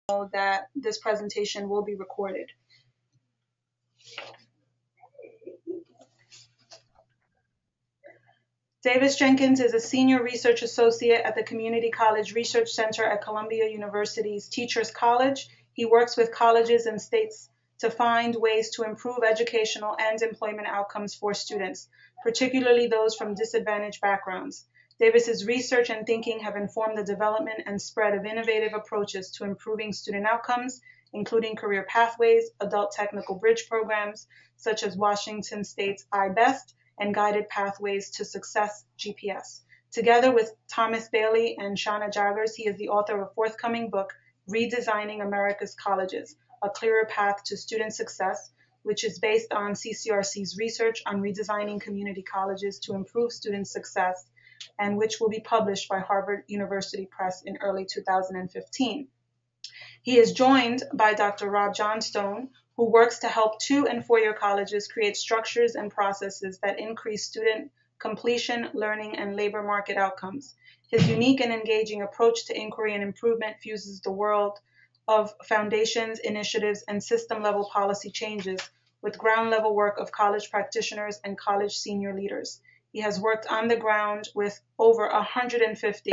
that this presentation will be recorded. Davis Jenkins is a senior research associate at the Community College Research Center at Columbia University's Teachers College. He works with colleges and states to find ways to improve educational and employment outcomes for students, particularly those from disadvantaged backgrounds. Davis's research and thinking have informed the development and spread of innovative approaches to improving student outcomes, including career pathways, adult technical bridge programs, such as Washington State's iBest, and Guided Pathways to Success, GPS. Together with Thomas Bailey and Shauna Jaggers, he is the author of a forthcoming book, Redesigning America's Colleges, A Clearer Path to Student Success, which is based on CCRC's research on redesigning community colleges to improve student success, and which will be published by Harvard University Press in early 2015. He is joined by Dr. Rob Johnstone, who works to help 2- and 4-year colleges create structures and processes that increase student completion, learning, and labor market outcomes. His unique and engaging approach to inquiry and improvement fuses the world of foundations, initiatives, and system-level policy changes with ground-level work of college practitioners and college senior leaders. He has worked on the ground with over 150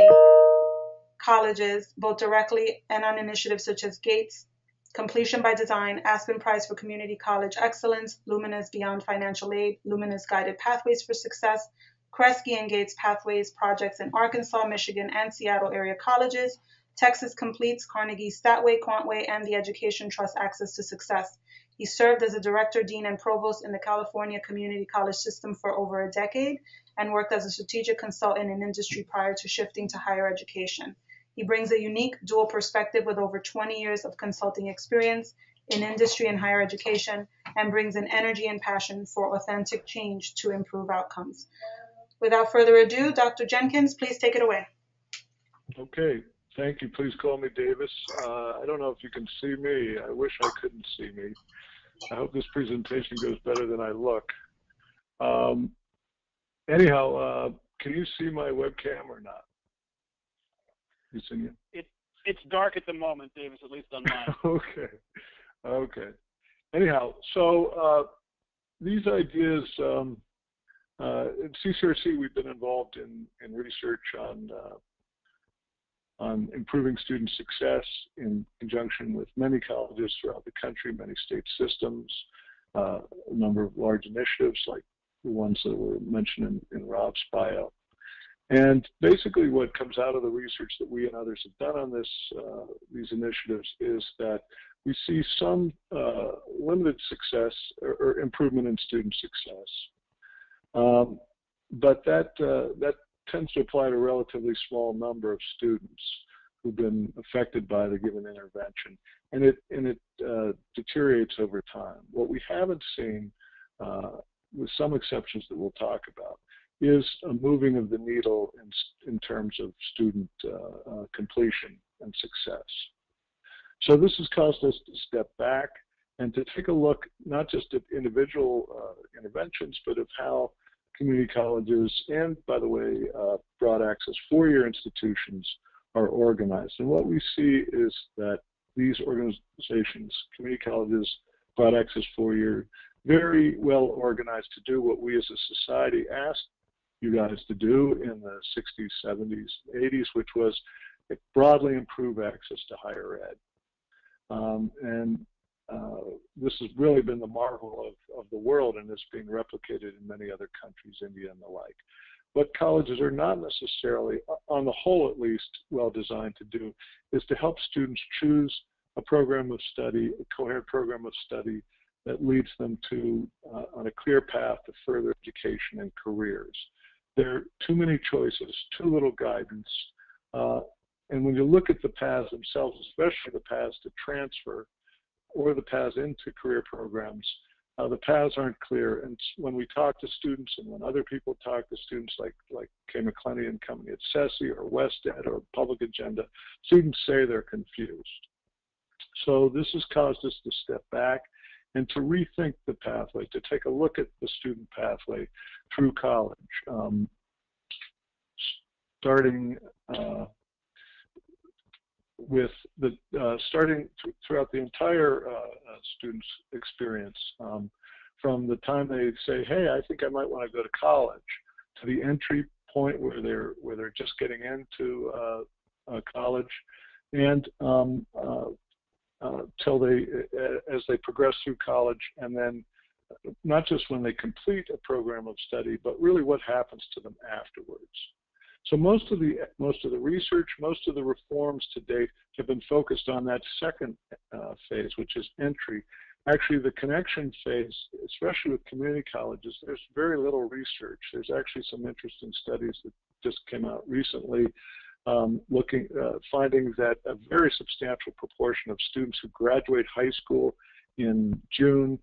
colleges, both directly and on initiatives such as Gates, Completion by Design, Aspen Prize for Community College Excellence, Lumina's Beyond Financial Aid, Lumina's Guided Pathways for Success, Kresge and Gates Pathways projects in Arkansas, Michigan, and Seattle area colleges, Texas Completes, Carnegie Statway, Quantway, and the Education Trust Access to Success. He served as a director, dean, and provost in the California Community College system for over a decade and worked as a strategic consultant in industry prior to shifting to higher education. He brings a unique dual perspective with over 20 years of consulting experience in industry and higher education, and brings an energy and passion for authentic change to improve outcomes. Without further ado, Dr. Jenkins, please take it away. Okay, thank you. Please call me Davis. I don't know if you can see me. I wish I couldn't see me. I hope this presentation goes better than I look. Anyhow, can you see my webcam or not? You see it? It's dark at the moment, Davis, at least on mine. Okay. Anyhow, so these ideas, at CCRC, we've been involved in research on improving student success in conjunction with many colleges throughout the country, many state systems, a number of large initiatives like the ones that were mentioned in Rob's bio. And basically what comes out of the research that we and others have done on these initiatives is that we see some limited success or improvement in student success. But that tends to apply to a relatively small number of students who've been affected by the given intervention. And it deteriorates over time. What we haven't seen, with some exceptions that we'll talk about, is a moving of the needle in terms of student completion and success. So this has caused us to step back and to take a look not just at individual interventions, but of how community colleges and, by the way, broad access 4-year institutions are organized. And what we see is that these organizations, community colleges, broad access 4-year, very well organized to do what we as a society asked you guys to do in the 60s, 70s, 80s, which was broadly improve access to higher ed. This has really been the marvel of the world, and it's being replicated in many other countries, India and the like. What colleges are not necessarily, on the whole at least, well designed to do is to help students choose a program of study, a coherent program of study that leads them to on a clear path to further education and careers. There are too many choices, too little guidance, and when you look at the paths themselves, especially the paths to transfer or the paths into career programs, the paths aren't clear. And when we talk to students and when other people talk to students like Kay McClenny and company at CESI or WestEd or Public Agenda, students say they're confused. So this has caused us to step back and to rethink the pathway, to take a look at the student pathway through college, starting with the starting throughout the entire student's experience, from the time they say, "Hey, I think I might want to go to college," to the entry point where they're just getting into college, and till as they progress through college, and then not just when they complete a program of study, but really what happens to them afterwards. So most of the research, most of the reforms to date have been focused on that second phase, which is entry. Actually, the connection phase, especially with community colleges, there's very little research. There's actually some interesting studies that just came out recently, finding that a very substantial proportion of students who graduate high school in June,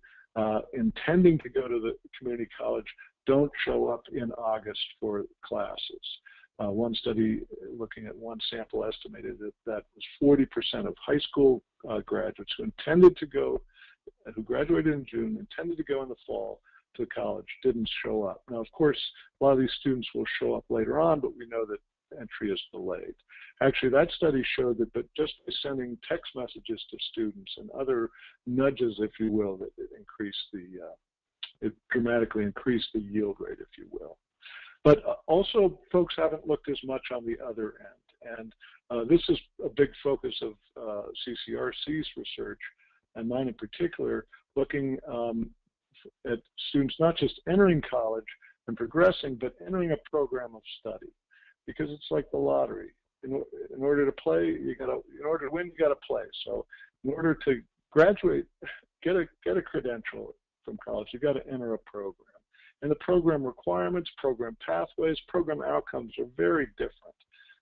intending to go to the community college, don't show up in August for classes. One study looking at one sample estimated that was 40% of high school graduates who graduated in June, intended to go in the fall to college, didn't show up. Now, of course, a lot of these students will show up later on, but we know that entry is delayed. Actually, that study showed that just by sending text messages to students and other nudges, if you will, that it dramatically increased the yield rate, if you will. But also, folks haven't looked as much on the other end. And this is a big focus of CCRC's research, and mine in particular, looking at students not just entering college and progressing, but entering a program of study. Because it's like the lottery. In order to play, in order to win, you got to play. So in order to graduate, get a credential from college, you got to enter a program. And the program requirements, program pathways, program outcomes are very different.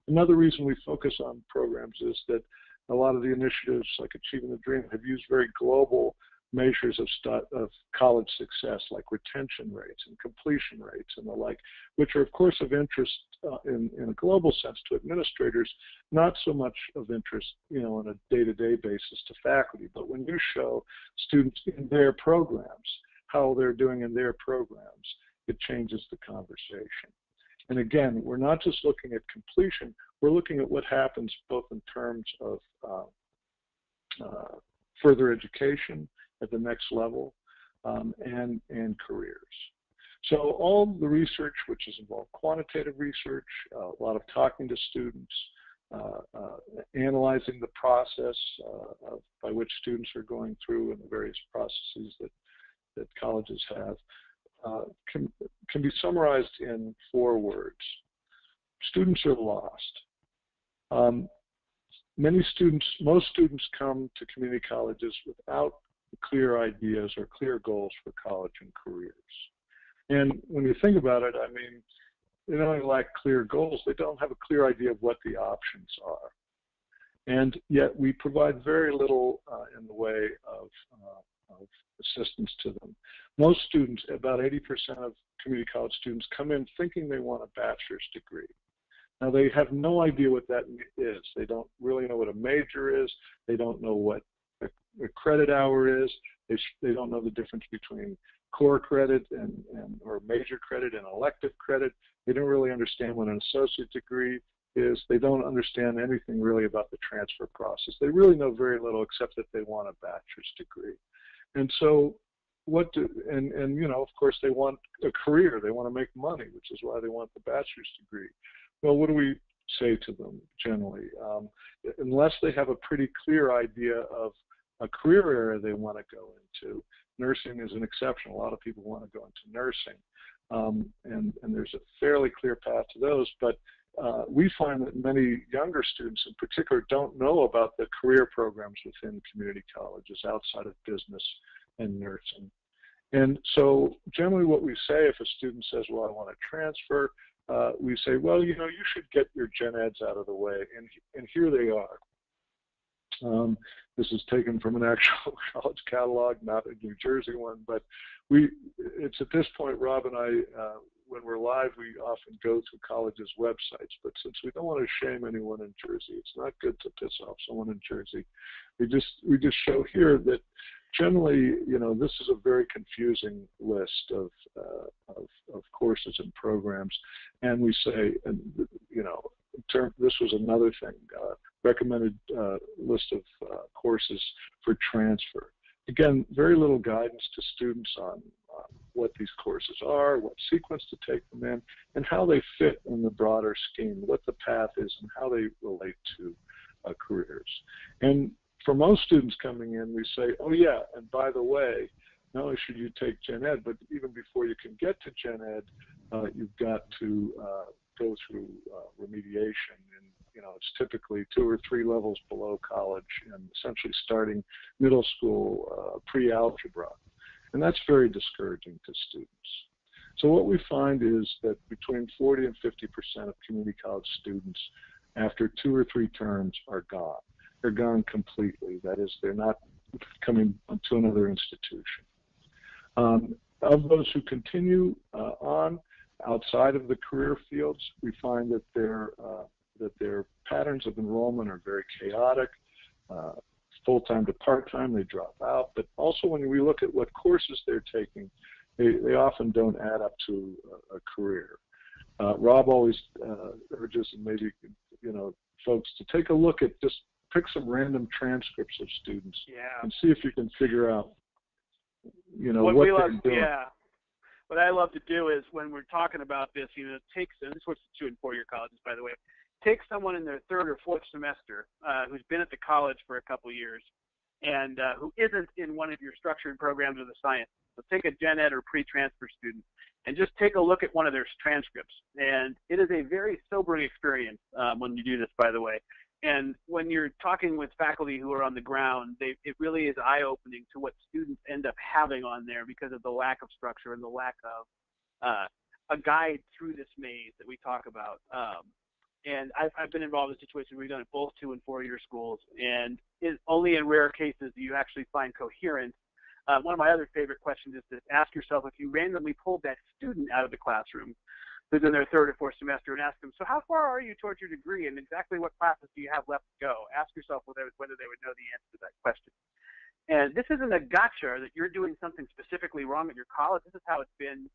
Another reason we focus on programs is that a lot of the initiatives like Achieving the Dream have used very global measures of college success, like retention rates and completion rates and the like, which are of course of interest in a global sense to administrators, not so much of interest, on a day-to-day basis to faculty. But when you show students in their programs how they're doing in their programs, it changes the conversation. And again, we're not just looking at completion, we're looking at what happens both in terms of further education at the next level, and careers. So all the research, which has involved quantitative research, a lot of talking to students, analyzing the process by which students are going through and the various processes that colleges have, can be summarized in 4 words. Students are lost. Most students come to community colleges without clear ideas or clear goals for college and careers. And when you think about it, I mean, they not only lack clear goals, they don't have a clear idea of what the options are. And yet we provide very little in the way of assistance to them. Most students, about 80% of community college students, come in thinking they want a bachelor's degree. Now, they have no idea what that is. They don't really know what a major is. They don't know what a credit hour is. They don't know the difference between core credit or major credit and elective credit. They don't really understand what an associate degree is. They don't understand anything really about the transfer process. They really know very little except that they want a bachelor's degree. And so of course they want a career. They want to make money, which is why they want the bachelor's degree. Well, what do we say to them generally? Unless they have a pretty clear idea of a career area they want to go into, nursing is an exception. A lot of people want to go into nursing, and there's a fairly clear path to those. But we find that many younger students in particular don't know about the career programs within community colleges outside of business and nursing. And so generally what we say if a student says, well, I want to transfer, we say, well, you should get your gen eds out of the way, and here they are. This is taken from an actual college catalog, not a New Jersey one, but it's at this point, Rob and I, when we're live, we often go to colleges' websites, but since we don't want to shame anyone in Jersey, it's not good to piss off someone in Jersey. We just show here that generally, this is a very confusing list of courses and programs, and we say, this was another thing. recommended list of courses for transfer. Again, very little guidance to students on what these courses are, what sequence to take them in, and how they fit in the broader scheme, what the path is, and how they relate to careers. And for most students coming in, we say, oh yeah, and by the way, not only should you take Gen Ed, but even before you can get to Gen Ed, you've got to go through remediation. And it's typically 2 or 3 levels below college, and essentially starting middle school pre-algebra. And that's very discouraging to students. So what we find is that between 40 and 50% of community college students, after 2 or 3 terms, are gone. They're gone completely. That is, they're not coming to another institution. Of those who continue on outside of the career fields, we find that their patterns of enrollment are very chaotic. Full-time to part-time, they drop out. But also when we look at what courses they're taking, they often don't add up to a career. Rob always urges, and maybe folks, to take a look at, just pick some random transcripts of students and see if you can figure out what they're doing. Yeah. What I love to do is, when we're talking about this, take, and this works for 2- and 4-year colleges, by the way, take someone in their 3rd or 4th semester who's been at the college for a couple years and who isn't in one of your structured programs of the science. So take a Gen Ed or pre-transfer student and just take a look at one of their transcripts. And it is a very sobering experience when you do this, by the way. And when you're talking with faculty who are on the ground, it really is eye-opening to what students end up having on there because of the lack of structure and the lack of a guide through this maze that we talk about. And I've been involved in situations where we've done it both 2- and 4-year schools, and only in rare cases do you actually find coherence. One of my other favorite questions is to ask yourself, if you randomly pulled that student out of the classroom who's in their 3rd or 4th semester and ask them, so how far are you towards your degree and exactly what classes do you have left to go? Ask yourself whether they would know the answer to that question. And this isn't a gotcha that you're doing something specifically wrong at your college. This is how it's been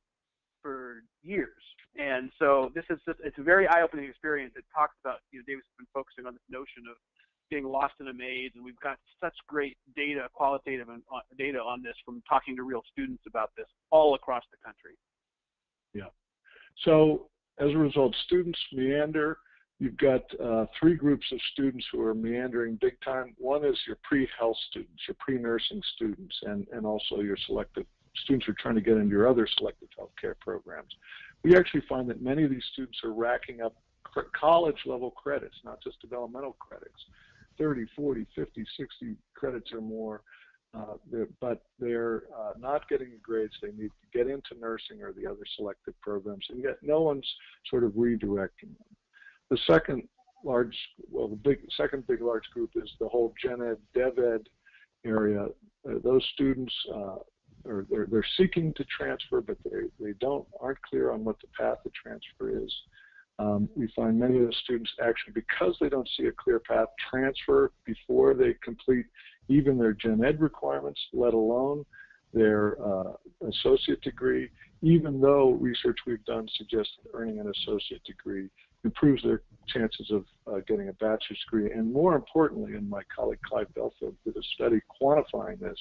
for years. And so it's a very eye-opening experience. It talks about, Davis has been focusing on this notion of being lost in a maze, and we've got such great data, qualitative data on this from talking to real students about this all across the country. Yeah. So as a result, students meander. You've got 3 groups of students who are meandering big time. One is your pre-health students, your pre-nursing students, and also your selective students who are trying to get into your other selective healthcare programs. We actually find that many of these students are racking up college-level credits, not just developmental credits, 30, 40, 50, 60 credits or more. But they're not getting the grades they need to get into nursing or the other selective programs, and yet no one's sort of redirecting them. The second big large group is the whole Gen Ed, Dev Ed area. Those students they're seeking to transfer, but they aren't clear on what the path to transfer is. We find many of the students actually, because they don't see a clear path, transfer before they complete even their Gen Ed requirements, let alone their associate degree, even though research we've done suggests that earning an associate degree improves their chances of getting a bachelor's degree. And more importantly, and my colleague Clive Belfield did a study quantifying this,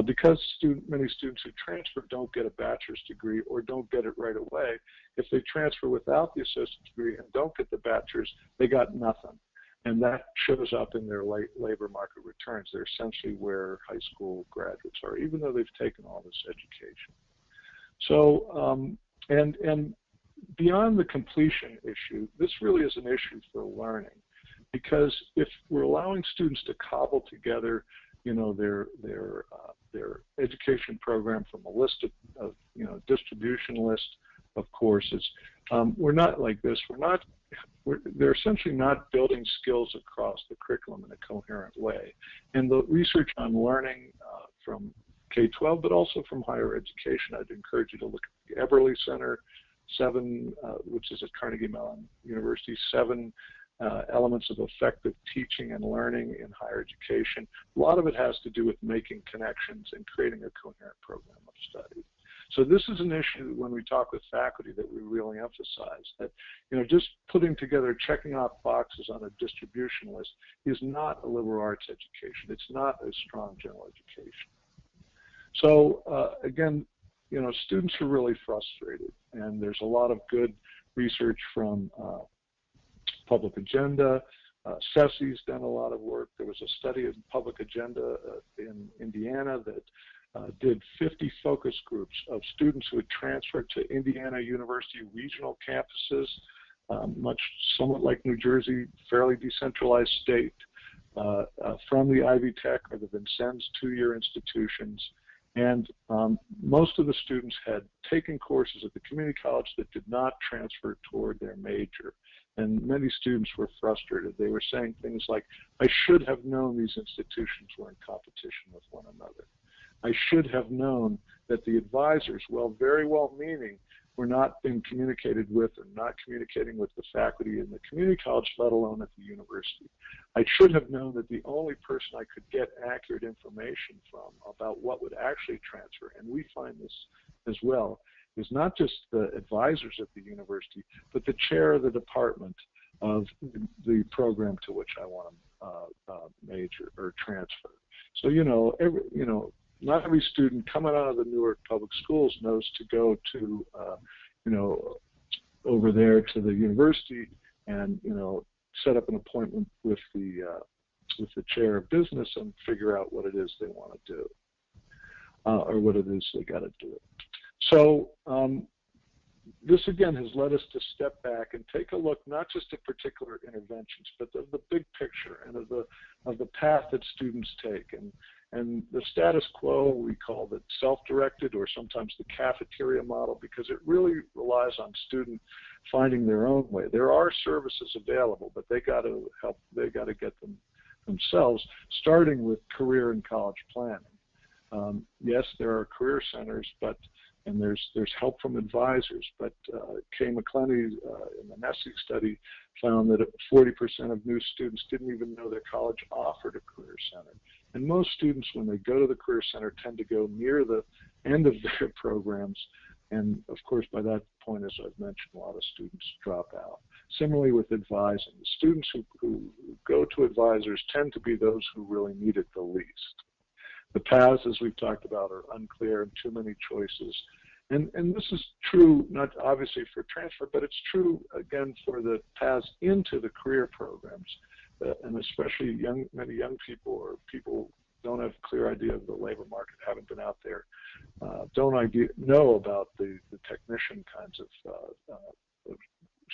because many students who transfer don't get a bachelor's degree or don't get it right away, if they transfer without the associate degree and don't get the bachelor's, they got nothing. And that shows up in their labor market returns. They're essentially where high school graduates are, even though they've taken all this education. So, and beyond the completion issue, this really is an issue for learning, because if we're allowing students to cobble together, their education program from a list of distribution list of courses, we're not like this. They're essentially not building skills across the curriculum in a coherent way. And the research on learning from K-12, but also from higher education, I'd encourage you to look at the Eberly Center, which is at Carnegie Mellon University, 7 elements of effective teaching and learning in higher education. A lot of it has to do with making connections and creating a coherent program of study. So this is an issue when we talk with faculty that we really emphasize that, just putting together, checking off boxes on a distribution list is not a liberal arts education. It's not a strong general education. So again, students are really frustrated, and there's a lot of good research from Public Agenda. CESI's done a lot of work. There was a study in Public Agenda in Indiana that did 50 focus groups of students who had transferred to Indiana University regional campuses, somewhat like New Jersey, fairly decentralized state, from the Ivy Tech or the Vincennes two-year institutions. And most of the students had taken courses at the community college that did not transfer toward their major. And many students were frustrated. They were saying things like, I should have known these institutions were in competition with one another. I should have known that the advisors, while very well-meaning, were not being communicated with or not communicating with the faculty in the community college, let alone at the university. I should have known that the only person I could get accurate information from about what would actually transfer, and we find this as well, is not just the advisors at the university, but the chair of the department of the program to which I want to major or transfer. So, not every student coming out of the Newark Public Schools knows to go to, over there to the university and, set up an appointment with the chair of business and figure out what it is they want to do, or what it is they got to do. So this again has led us to step back and take a look not just at particular interventions, but of the big picture and of the path that students take. And the status quo, we call it self-directed or sometimes the cafeteria model, because it really relies on student finding their own way. There are services available, but they got to help. They got to get them themselves, starting with career and college planning. Yes, there are career centers, and there's help from advisors, but Kay McClenny in the Nessie study found that 40% of new students didn't even know their college offered a career center. And most students, when they go to the career center, tend to go near the end of their programs. And of course, by that point, as I've mentioned, a lot of students drop out. Similarly with advising, the students who go to advisors tend to be those who really need it the least. The paths, as we've talked about, are unclear and too many choices. And this is true, not obviously for transfer, but it's true, again, for the paths into the career programs. And especially many young people or people don't have a clear idea of the labor market, haven't been out there, don't know about the technician kinds of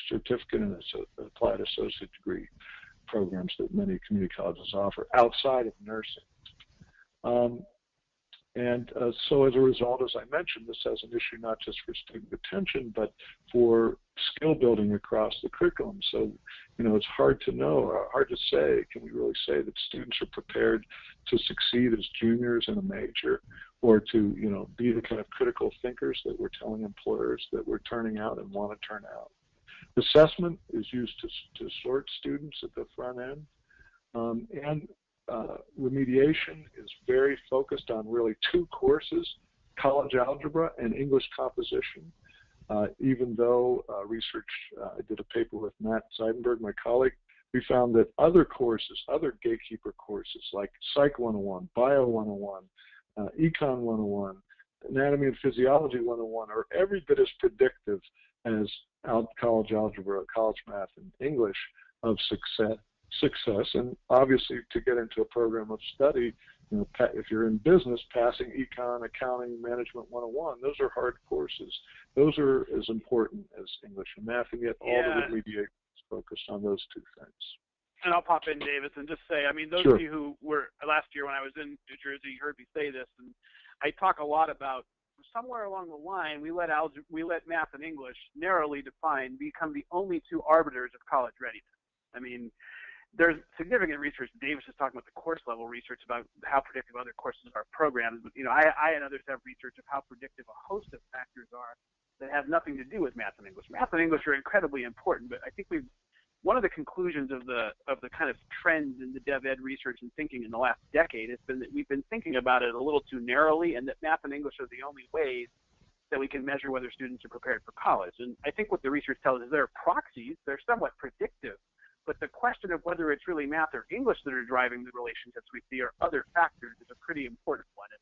certificate and applied associate degree programs that many community colleges offer outside of nursing. So as a result, as I mentioned, this has an issue not just for student retention, but for skill building across the curriculum. So, it's hard to know, or hard to say, can we really say that students are prepared to succeed as juniors in a major, or to, be the kind of critical thinkers that we're telling employers that we're turning out and want to turn out. Assessment is used to sort students at the front end, and remediation is very focused on really two courses, college algebra and English composition. Even though research, I did a paper with Matt Seidenberg, my colleague, we found that other courses, other gatekeeper courses like Psych 101, Bio 101, Econ 101, Anatomy and Physiology 101 are every bit as predictive as college algebra, college math, and English of success. And obviously, to get into a program of study, if you're in business, passing Econ, Accounting, Management 101, those are hard courses. Those are as important as English and math, and yet all the remediation is focused on those two things. And I'll pop in, Davis, and just say, those Sure. of you who were last year when I was in New Jersey, you heard me say this, and I talk a lot about somewhere along the line, we let math and English, narrowly defined, become the only two arbiters of college readiness. There's significant research. Davis is talking about the course level research about how predictive other courses are programs. But, I and others have research of how predictive a host of factors are that have nothing to do with math and English. Math and English are incredibly important, but I think one of the conclusions of the kind of trends in the dev ed research and thinking in the last decade has been that we've been thinking about it a little too narrowly, and that math and English are the only ways that we can measure whether students are prepared for college. And I think what the research tells us is there are proxies, they're somewhat predictive, but the question of whether it's really math or English that are driving the relationships we see or other factors is a pretty important one. And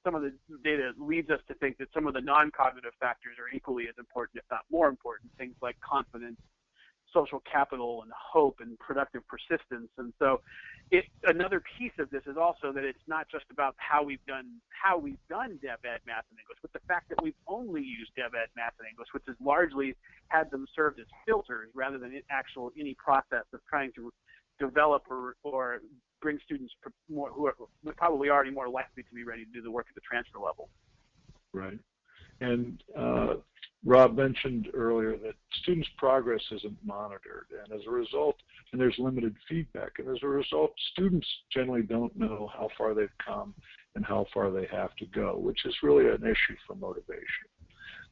some of the data leads us to think that some of the non-cognitive factors are equally as important, if not more important, things like confidence, social capital, and hope, and productive persistence. And so another piece of this is also that it's not just about how we've done Dev Ed, Math, and English, but the fact that we've only used Dev Ed, Math, and English, which has largely had them served as filters rather than any process of trying to develop or bring students more who are probably already more likely to be ready to do the work at the transfer level. Right. And Rob mentioned earlier that students' progress isn't monitored, and as a result, and there's limited feedback, and as a result, students generally don't know how far they've come and how far they have to go, which is really an issue for motivation.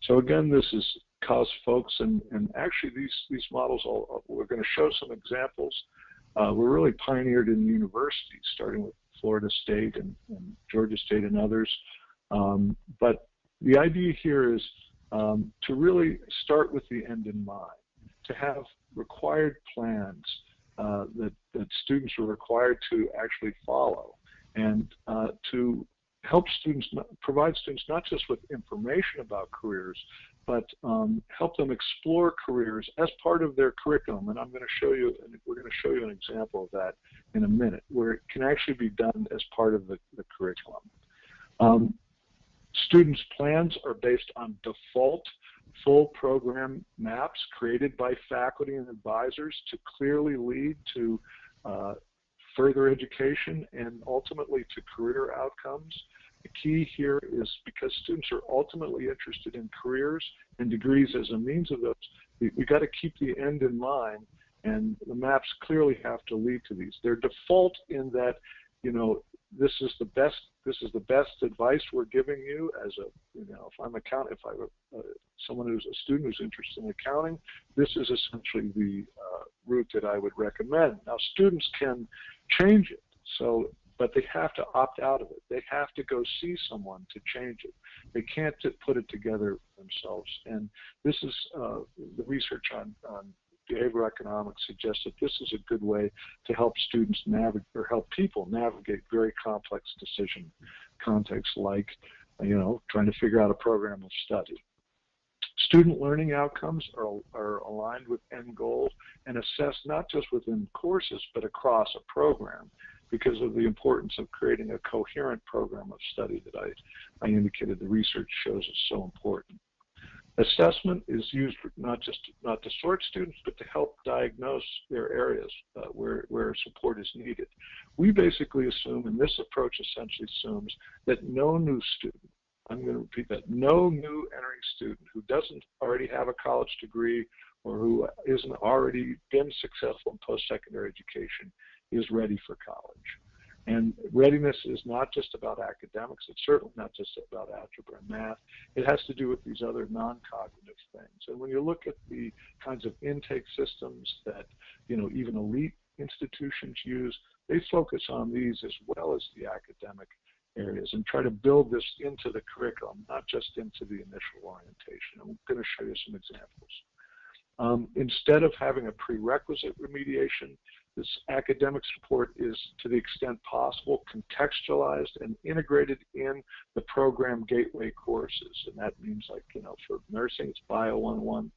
So again, this is caused folks, and actually these models, we're going to show some examples. We're really pioneered in universities, starting with Florida State and Georgia State and others. But the idea here is to really start with the end in mind, to have required plans that students are required to actually follow, and to help students, provide students not just with information about careers, but help them explore careers as part of their curriculum. And we're going to show you an example of that in a minute, where it can actually be done as part of the curriculum. Students' plans are based on default full program maps created by faculty and advisors to clearly lead to further education and ultimately to career outcomes. The key here is, because students are ultimately interested in careers and degrees as a means of those, we got to keep the end in mind, and the maps clearly have to lead to these. They're default in that, this is the best advice we're giving you as if I'm someone who's a student who's interested in accounting, this is essentially the route that I would recommend. Now, students can change it, but they have to opt out of it. They have to go see someone to change it. They can't put it together themselves. And this is the research on behavioral economics suggests that this is a good way to help students navigate, or help people navigate, very complex decision contexts like, trying to figure out a program of study. Student learning outcomes are aligned with end goals and assessed not just within courses, but across a program, because of the importance of creating a coherent program of study that I indicated the research shows is so important. Assessment is used not to sort students, but to help diagnose their areas where support is needed. We basically assume, and this approach essentially assumes, that no new student, I'm going to repeat that, no new entering student who doesn't already have a college degree or who isn't already been successful in post-secondary education is ready for college. And readiness is not just about academics. It's certainly not just about algebra and math. It has to do with these other non-cognitive things. And when you look at the kinds of intake systems that, even elite institutions use, they focus on these as well as the academic areas and try to build this into the curriculum, not just into the initial orientation. I'm going to show you some examples. Instead of having a prerequisite remediation, this academic support is, to the extent possible, contextualized and integrated in the program gateway courses. And that means, like, for nursing, it's Bio 101,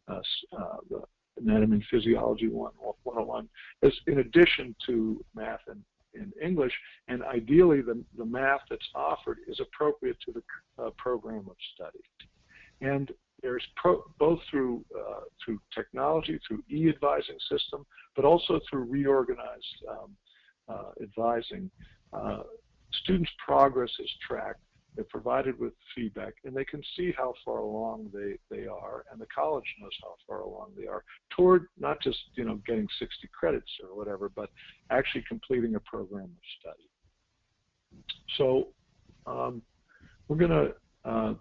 the Anatomy and Physiology 101, as in addition to math and English. And ideally, the math that's offered is appropriate to the program of study. And there's both through technology, through e-advising system, but also through reorganized advising. Students' progress is tracked. They're provided with feedback, and they can see how far along they are, and the college knows how far along they are toward not just getting 60 credits or whatever, but actually completing a program of study. So we're going to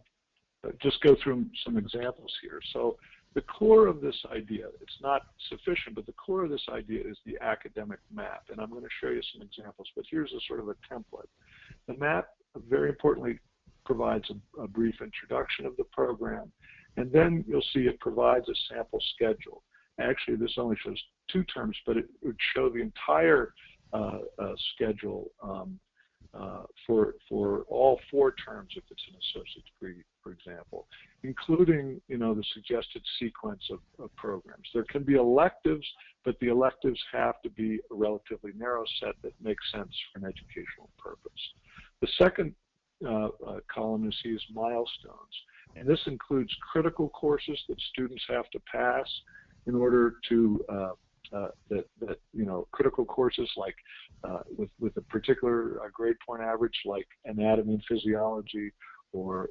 just go through some examples here. So the core of this idea, it's not sufficient, but the core of this idea is the academic map. And I'm going to show you some examples, but here's a sort of a template. The map, very importantly, provides a brief introduction of the program, and then you'll see it provides a sample schedule. Actually, this only shows 2 terms, but it would show the entire schedule for all 4 terms if it's an associate degree, for example, including the suggested sequence of programs. There can be electives, but the electives have to be a relatively narrow set that makes sense for an educational purpose. The second column you see is milestones, and this includes critical courses that students have to pass in order to critical courses like with a particular grade point average, like anatomy and physiology, or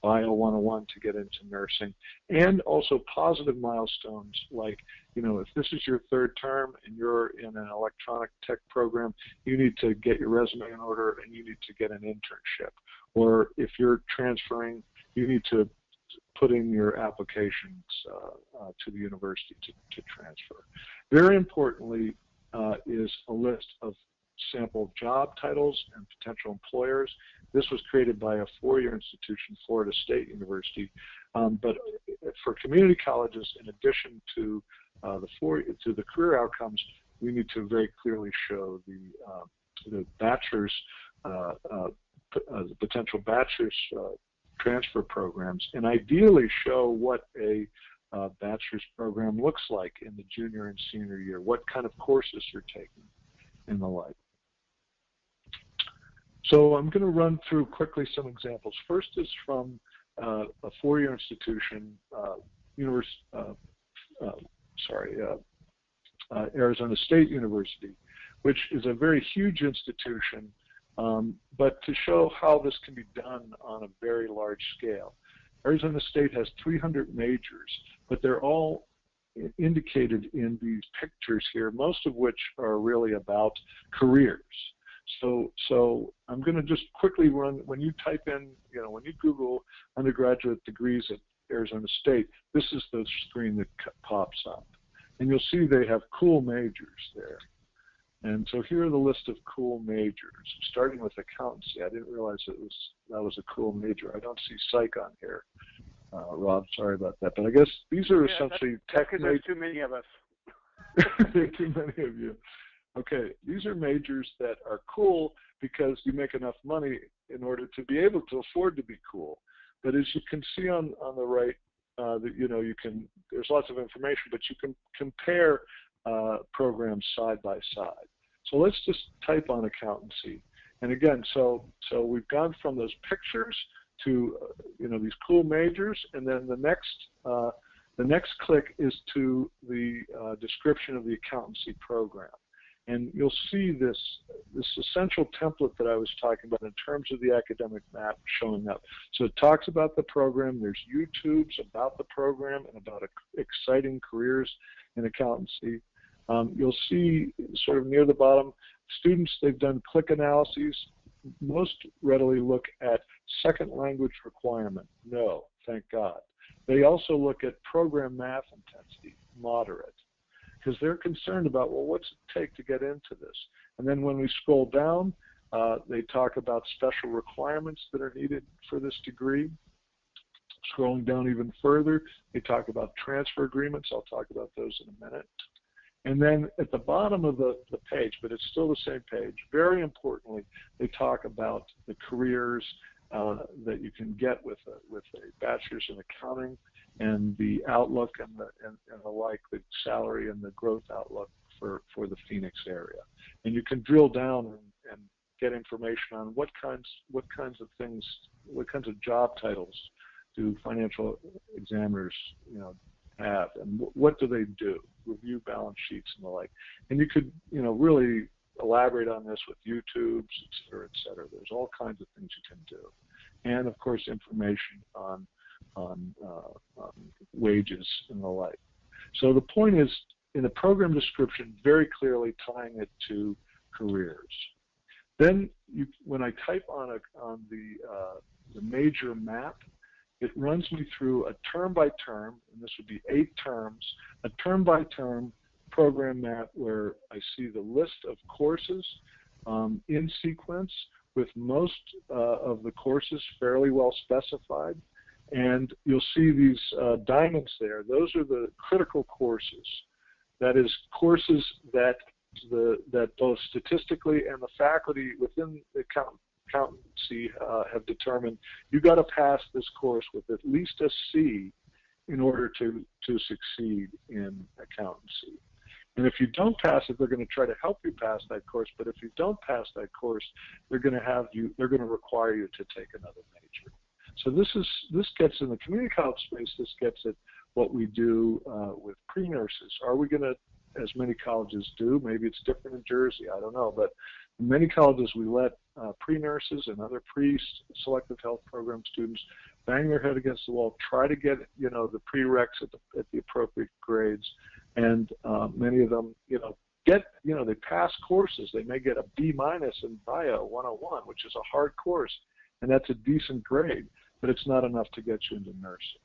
bio 101 to get into nursing, and also positive milestones like if this is your 3rd term and you're in an electronic tech program, you need to get your resume in order and you need to get an internship, or if you're transferring, you need to put in your applications to the university to transfer. Very importantly is a list of sample job titles and potential employers. This was created by a 4-year institution, Florida State University, but for community colleges, in addition to the career outcomes, we need to very clearly show the bachelor's, the potential bachelor's transfer programs, and ideally show what a bachelor's program looks like in the junior and senior year, what kind of courses you're taking, and the like. So I'm going to run through quickly some examples. First is from a 4-year institution, Arizona State University, which is a very huge institution, but to show how this can be done on a very large scale. Arizona State has 300 majors, but they're all indicated in these pictures here, most of which are really about careers. So I'm going to just quickly run, when you type in, when you Google undergraduate degrees at Arizona State, this is the screen that pops up. And you'll see they have cool majors there. And so here are the list of cool majors, starting with accountancy. I didn't realize that was a cool major. I don't see psych on here. Rob, sorry about that. But I guess these are essentially tech majors. There's too many of us. There are too many of you. Okay, these are majors that are cool because you make enough money in order to be able to afford to be cool. But as you can see on the right, there's lots of information, but you can compare programs side by side. So let's just type on accountancy. And again, so we've gone from those pictures to these cool majors, and then the next click is to the description of the accountancy program. And you'll see this essential template that I was talking about in terms of the academic map showing up. So it talks about the program. There's YouTubes about the program and about exciting careers in accountancy. You'll see sort of near the bottom, students, they've done click analyses. Most readily look at second language requirement. No, thank God. They also look at program math intensity, moderate, because they're concerned about, well, what's it take to get into this? And then when we scroll down, they talk about special requirements that are needed for this degree. Scrolling down even further, they talk about transfer agreements. I'll talk about those in a minute. And then at the bottom of the page, but it's still the same page, very importantly, they talk about the careers that you can get with a bachelor's in accounting, and the outlook and the like, the salary and the growth outlook for the Phoenix area. And you can drill down and get information on what kinds of things, what kinds of job titles do financial examiners have, and what do they do, review balance sheets and the like. And you could really elaborate on this with YouTubes, et cetera, et cetera. There's all kinds of things you can do. And of course information on wages and the like. So the point is, in the program description, very clearly tying it to careers. Then when I type on the major map, it runs me through a term by term, and this would be 8 terms, a term by term program map where I see the list of courses in sequence, with most of the courses fairly well specified. And you'll see these diamonds there. Those are the critical courses. That is, courses that both statistically and the faculty within the accountancy have determined you got to pass this course with at least a C in order to succeed in accountancy. And if you don't pass it, they're going to try to help you pass that course. But if you don't pass that course, they're going to require you to take another major. So this gets in the community college space. This gets at what we do with pre-nurses. Are we going to, as many colleges do, maybe it's different in Jersey, I don't know, but in many colleges we let pre-nurses and other pre-selective health program students bang their head against the wall, try to get the prereqs at the appropriate grades, and many of them they pass courses. They may get a B- in Bio 101, which is a hard course, and that's a decent grade, but it's not enough to get you into nursing.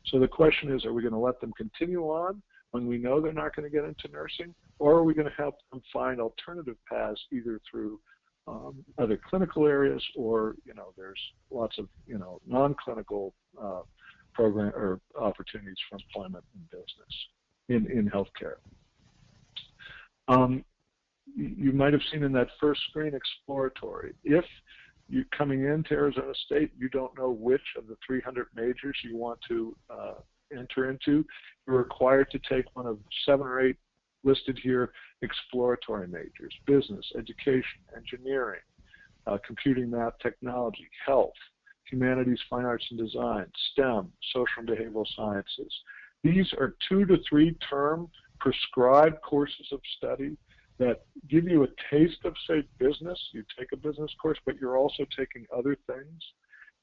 So the question is, are we going to let them continue on when we know they're not going to get into nursing, or are we going to help them find alternative paths either through other clinical areas, or there's lots of non-clinical program or opportunities for employment in business in healthcare. You might have seen in that first screen exploratory. If you're coming into Arizona State, you don't know which of the 300 majors you want to enter into, you're required to take one of 7 or 8 listed here exploratory majors: business, education, engineering, computing, math, technology, health, humanities, fine arts and design, STEM, social and behavioral sciences. These are 2 to 3 term prescribed courses of study that give you a taste of, say, business. You take a business course, but you're also taking other things.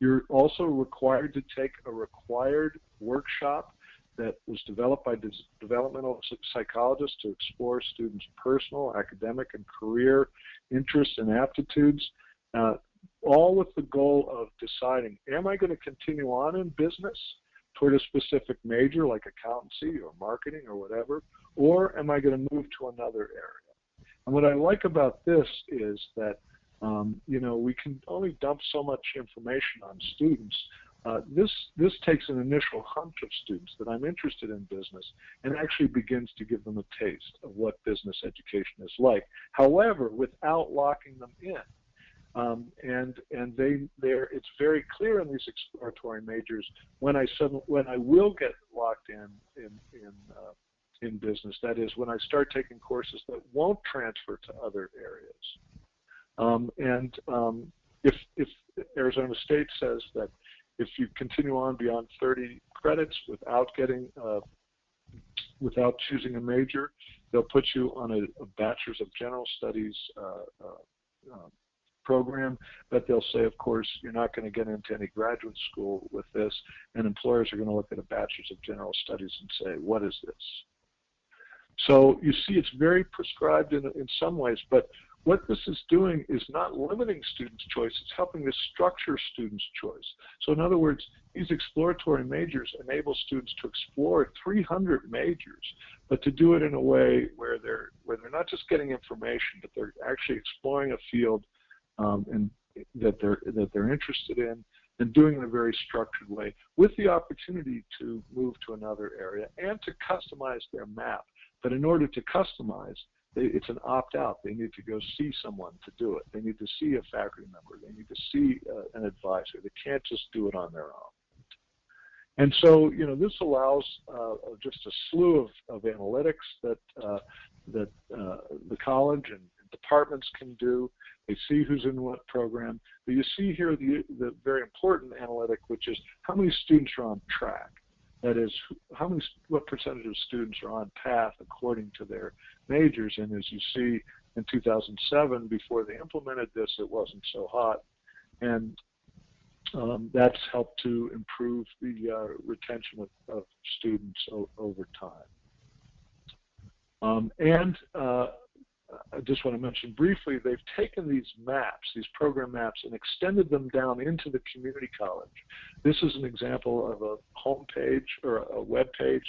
You're also required to take a required workshop that was developed by developmental psychologists to explore students' personal, academic, and career interests and aptitudes, all with the goal of deciding, am I going to continue on in business toward a specific major like accountancy or marketing or whatever, or am I going to move to another area? And what I like about this is that we can only dump so much information on students. This takes an initial hunch of students that I'm interested in business and actually begins to give them a taste of what business education is like. However, without locking them in. It's very clear in these exploratory majors when I will get locked in business. That is, when I start taking courses that won't transfer to other areas. If Arizona State says that if you continue on beyond 30 credits without choosing a major, they'll put you on a Bachelor's of General Studies program, but they'll say, of course, you're not going to get into any graduate school with this, and employers are going to look at a Bachelor's of General Studies and say, what is this? So you see, it's very prescribed in some ways, but what this is doing is not limiting students' choice, it's helping to structure students' choice. So in other words, these exploratory majors enable students to explore 300 majors, but to do it in a way where they're not just getting information, but they're actually exploring a field that they're interested in, and doing it in a very structured way, with the opportunity to move to another area and to customize their map. But in order to customize, it's an opt-out. They need to go see someone to do it. They need to see a faculty member. They need to see an advisor. They can't just do it on their own. And so, this allows just a slew of analytics that the college and departments can do. They see who's in what program. But you see here the very important analytic, which is how many students are on track. That is, what percentage of students are on path according to their majors. And as you see, in 2007, before they implemented this, it wasn't so hot. And that's helped to improve the retention of students over time. I just want to mention briefly, they've taken these maps, these program maps, and extended them down into the community college. This is an example of a home page or a web page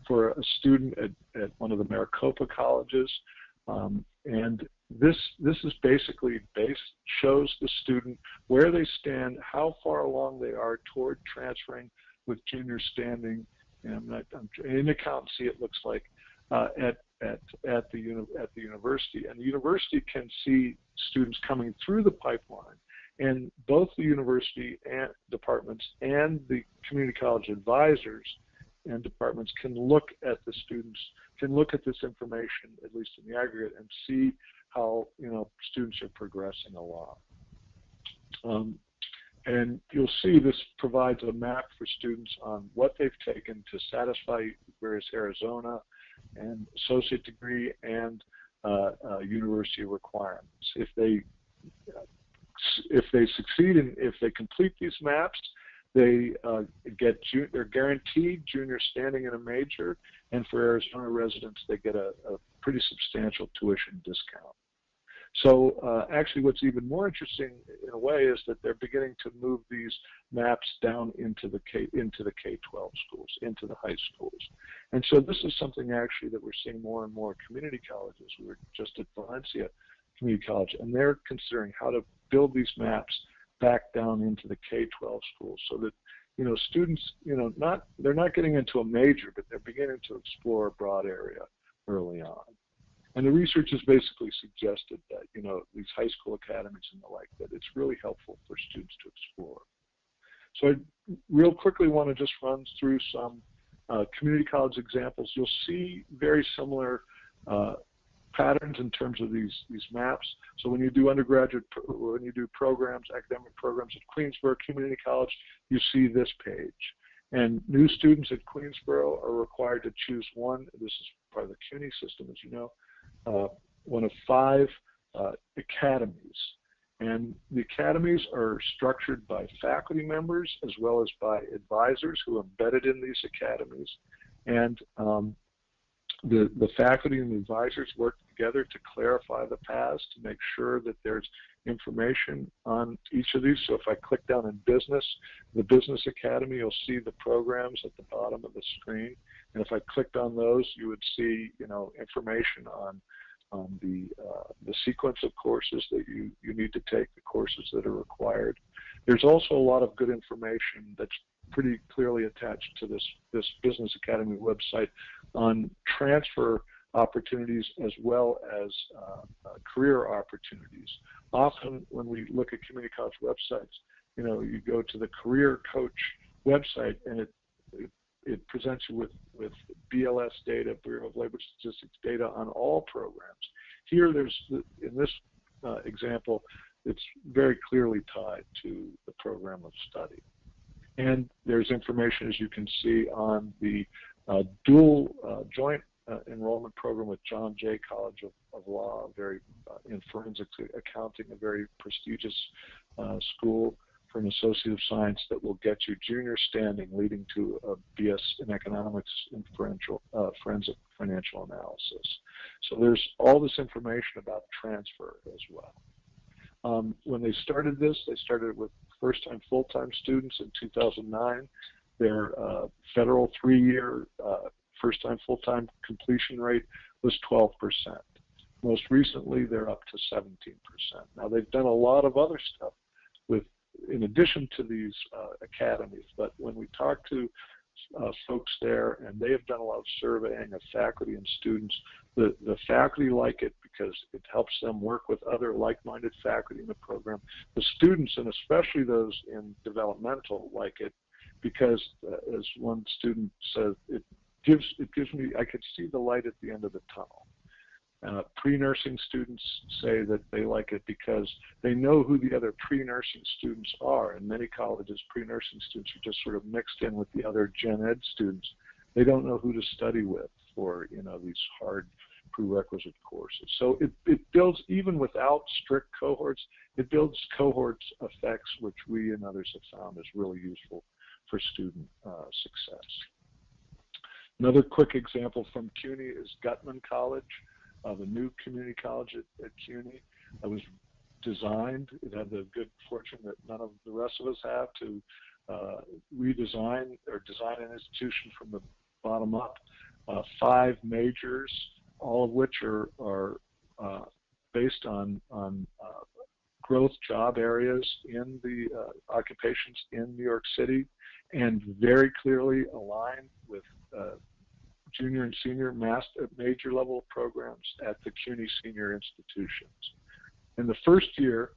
for a student at one of the Maricopa colleges. And this is basically shows the student where they stand, how far along they are toward transferring with junior standing. And in accountancy, it looks like at the university, and the university can see students coming through the pipeline, and both the university and departments and the community college advisors and departments can look at the students, can look at this information, at least in the aggregate, and see how students are progressing along. And you'll see this provides a map for students on what they've taken to satisfy various Arizona and associate degree and university requirements. If they succeed and if they complete these maps, they're guaranteed junior standing in a major, and for Arizona residents, they get a pretty substantial tuition discount. So actually what's even more interesting in a way is that they're beginning to move these maps down into the K-12 schools, into the high schools. And so this is something actually that we're seeing more and more community colleges. We were just at Valencia Community College, and they're considering how to build these maps back down into the K-12 schools so that students, they're not getting into a major, but they're beginning to explore a broad area early on. And the research has basically suggested that, these high school academies and the like, that it's really helpful for students to explore. So I real quickly want to just run through some community college examples. You'll see very similar patterns in terms of these maps. So when you do when you do programs, academic programs at Queensborough Community College, you see this page. And new students at Queensborough are required to choose one. This is part of the CUNY system, as you know. One of 5 academies, and the academies are structured by faculty members as well as by advisors who are embedded in these academies, and the faculty and the advisors work together to clarify the paths, to make sure that there's information on each of these. So if I click down in business, the business academy, you'll see the programs at the bottom of the screen. And if I clicked on those, you would see, information on the sequence of courses that you need to take, the courses that are required. There's also a lot of good information that's pretty clearly attached to this Business Academy website on transfer opportunities as well as career opportunities. Often when we look at community college websites, you go to the career coach website and it presents you with BLS data, Bureau of Labor Statistics data on all programs. Here in this example, it's very clearly tied to the program of study. And there's information, as you can see, on the dual joint enrollment program with John Jay College of Law, in forensic accounting, a very prestigious school for an Associate of Science that will get you junior standing, leading to a BS in economics and forensic financial analysis. So there's all this information about transfer as well. When they started this, they started with first-time full-time students in 2009. Their federal 3-year first-time full-time completion rate was 12%. Most recently, they're up to 17%. Now, they've done a lot of other stuff in addition to these academies, but when we talk to folks there, and they have done a lot of surveying of faculty and students, the faculty like it because it helps them work with other like-minded faculty in the program. The students, and especially those in developmental, like it because, as one student says, it gives me, I could see the light at the end of the tunnel. Pre-nursing students say that they like it because they know who the other pre-nursing students are. In many colleges, pre-nursing students are just sort of mixed in with the other gen ed students. They don't know who to study with for these hard prerequisite courses. So it builds, even without strict cohorts, it builds cohorts effects, which we and others have found is really useful for student success. Another quick example from CUNY is Gutman College. The new community college at CUNY was designed. It had the good fortune that none of the rest of us have to redesign or design an institution from the bottom up. 5 majors, all of which are based on growth job areas in the occupations in New York City, and very clearly aligned with junior and senior major level programs at the CUNY senior institutions. In the first year,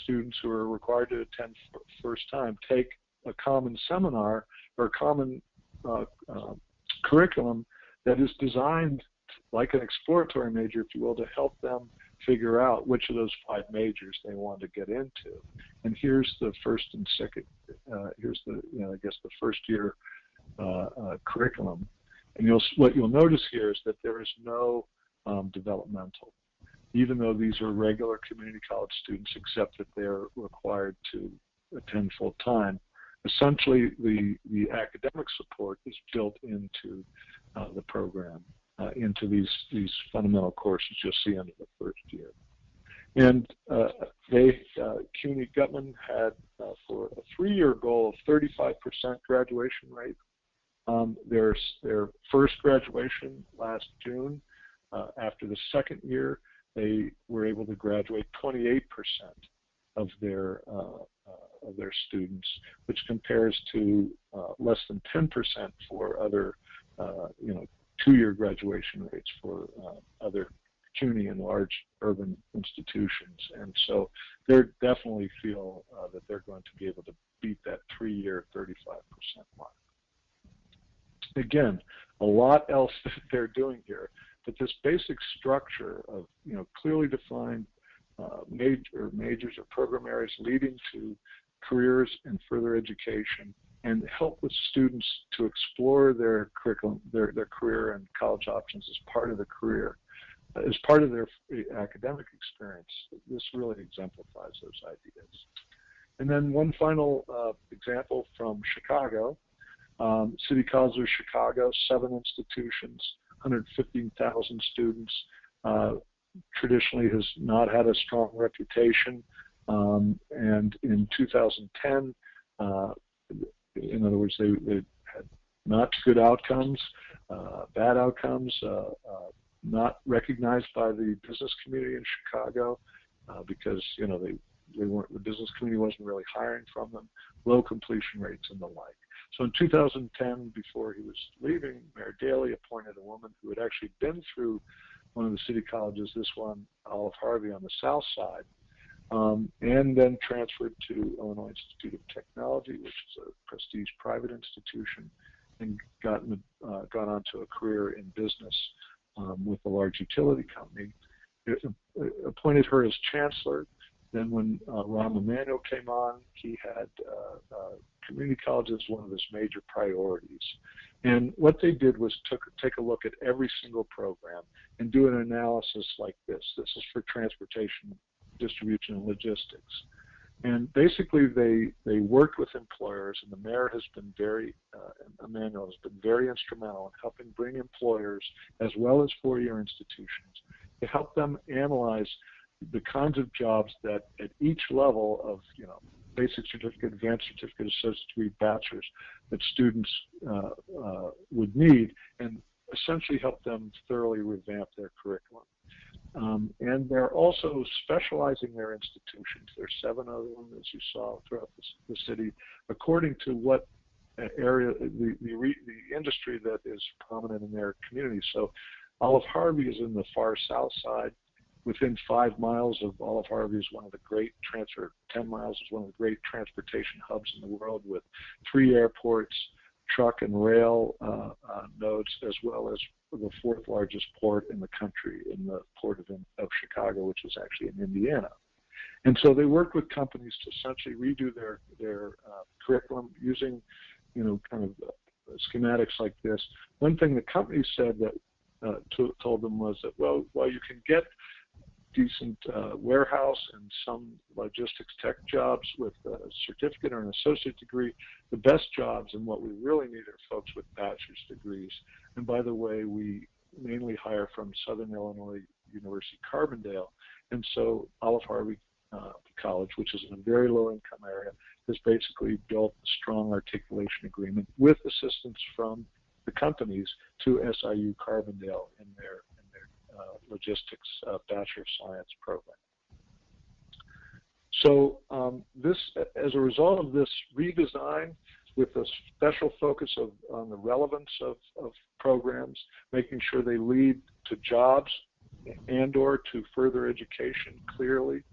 students who are required to attend first time take a common seminar or a common curriculum that is designed like an exploratory major, if you will, to help them figure out which of those 5 majors they want to get into. And here's the first and second, here's the, I guess the first year curriculum. And what you'll notice here is that there is no developmental, even though these are regular community college students, except that they're required to attend full time. Essentially, the academic support is built into the program, into these fundamental courses you'll see under the first year. And CUNY Gutman had for a 3-year goal of 35% graduation rate. Their first graduation last June. After the second year, they were able to graduate 28% of their students, which compares to less than 10% for other 2-year graduation rates for other CUNY and large urban institutions. And so they definitely feel that they're going to be able to beat that 3-year 35% mark. Again, a lot else that they're doing here, but this basic structure of clearly defined majors or program areas leading to careers and further education, and help with students to explore their curriculum, their career and college options as part of the career, as part of their academic experience. This really exemplifies those ideas. And then one final example from Chicago. City College of Chicago, 7 institutions, 115,000 students, traditionally has not had a strong reputation. And in 2010, in other words, they had not good outcomes, bad outcomes, not recognized by the business community in Chicago because the business community wasn't really hiring from them, low completion rates and the like. So in 2010, before he was leaving, Mayor Daley appointed a woman who had actually been through one of the city colleges, this one, Olive Harvey, on the south side, and then transferred to Illinois Institute of Technology, which is a prestige private institution, and gone on to a career in business with a large utility company. It appointed her as chancellor. Then when Rahm Emanuel came on, he had community college as one of his major priorities. And what they did was take a look at every single program and do an analysis like this. This is for transportation, distribution, and logistics. And basically they worked with employers, and the mayor has been Emanuel has been very instrumental in helping bring employers as well as 4-year institutions to help them analyze the kinds of jobs that at each level of basic certificate, advanced certificate, associate degree, bachelor's that students would need, and essentially help them thoroughly revamp their curriculum. And they're also specializing their institutions. There's 7 of them, as you saw throughout the city, according to what area, the industry that is prominent in their community. So Olive Harvey is in the far south side. Within 5 miles of Olive Harvey is one of the great 10 miles is one of the great transportation hubs in the world, with 3 airports, truck and rail nodes, as well as the 4th largest port in the country, in the port of Chicago, which is actually in Indiana. And so they work with companies to essentially redo their curriculum using, kind of schematics like this. One thing the company said that told them was that, well, while you can get decent warehouse and some logistics tech jobs with a certificate or an associate degree, the best jobs and what we really need are folks with bachelor's degrees. And by the way, we mainly hire from Southern Illinois University Carbondale. And so Olive Harvey College, which is in a very low income area, has basically built a strong articulation agreement with assistance from the companies to SIU Carbondale in their logistics Bachelor of Science program. So this, as a result of this redesign, with a special focus on the relevance of programs, making sure they lead to jobs and/or to further education clearly,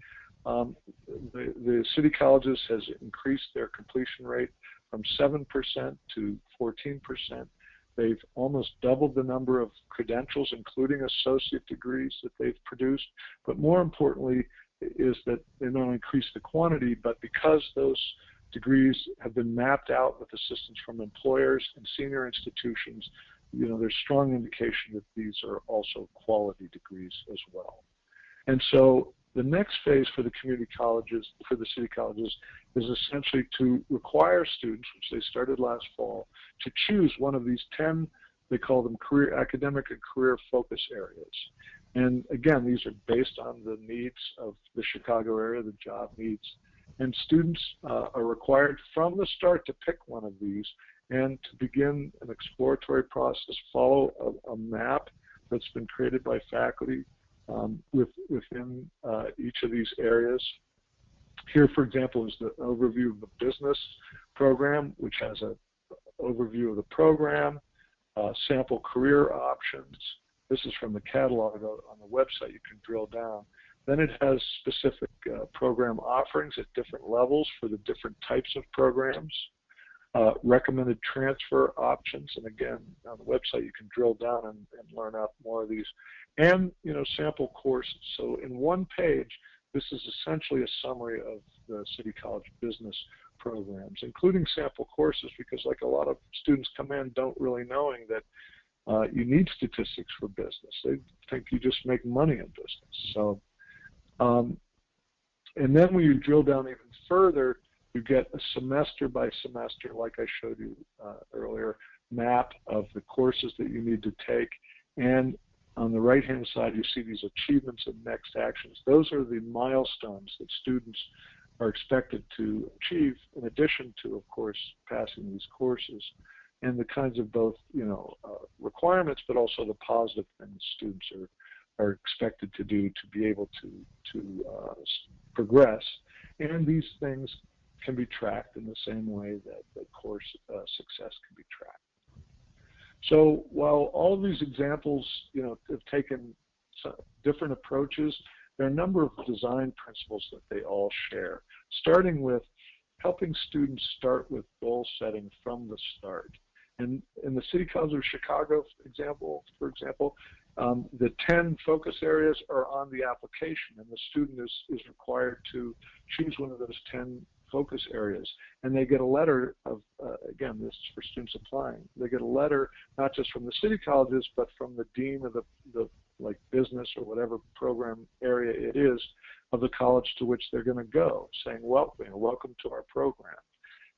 the city colleges has increased their completion rate from 7% to 14%. They've almost doubled the number of credentials, including associate degrees, that they've produced. But more importantly is that they not only increased the quantity, but because those degrees have been mapped out with assistance from employers and senior institutions, you know, there's strong indication that these are also quality degrees as well. And so the next phase for the community colleges, for the city colleges, is essentially to require students, which they started last fall, to choose one of these 10, they call them career, academic and career focus areas. And again, these are based on the needs of the Chicago area, the job needs. And students are required from the start to pick one of these and to begin an exploratory process, follow a map that's been created by faculty within each of these areas. Here, for example, is the overview of the business program, which has an overview of the program, sample career options. This is from the catalog on the website. You can drill down. Then it has specific program offerings at different levels for the different types of programs, recommended transfer options, and again, on the website you can drill down and learn out more of these, and you know, sample courses. So in one page, this is essentially a summary of the City College business programs, including sample courses, because like a lot of students come in don't really knowing that you need statistics for business. They think you just make money in business. So, and then when you drill down even further, you get a semester by semester, like I showed you earlier, map of the courses that you need to take. And on the right-hand side, you see these achievements and next actions. Those are the milestones that students are expected to achieve, in addition to, of course, passing these courses, and the kinds of both, you know, requirements, but also the positive things students are expected to do to be able to progress. And these things can be tracked in the same way that course success can be tracked. So while all of these examples, you know, have taken different approaches, there are a number of design principles that they all share, starting with helping students start with goal setting from the start. And in the City College of Chicago, for example, the 10 focus areas are on the application, and the student is required to choose one of those 10 focus areas. And they get a letter of, again, this is for students applying, they get a letter not just from the city colleges, but from the dean of the like business or whatever program area it is of the college to which they're going to go, saying, well, you know, welcome to our program.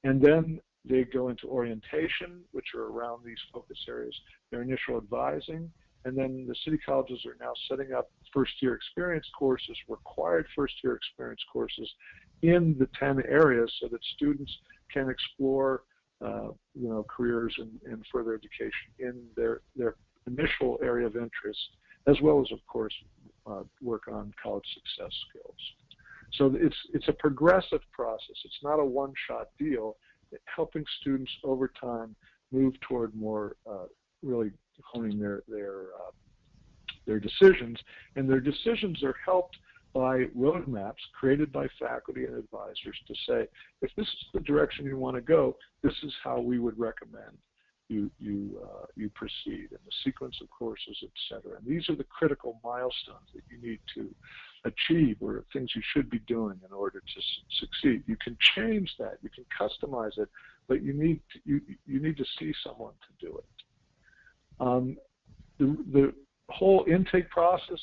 And then they go into orientation, which are around these focus areas, their initial advising, and then the city colleges are now setting up first-year experience courses, required first-year experience courses in the 10 areas so that students can explore you know, careers and further education in their initial area of interest, as well as, of course, work on college success skills. So it's a progressive process. It's not a one-shot deal, helping students over time move toward more really honing their decisions. And their decisions are helped by roadmaps created by faculty and advisors to say, if this is the direction you want to go, this is how we would recommend you proceed, and the sequence of courses, etc. And these are the critical milestones that you need to achieve, or things you should be doing in order to succeed. You can change that, you can customize it, but you need to see someone to do it. The whole intake process,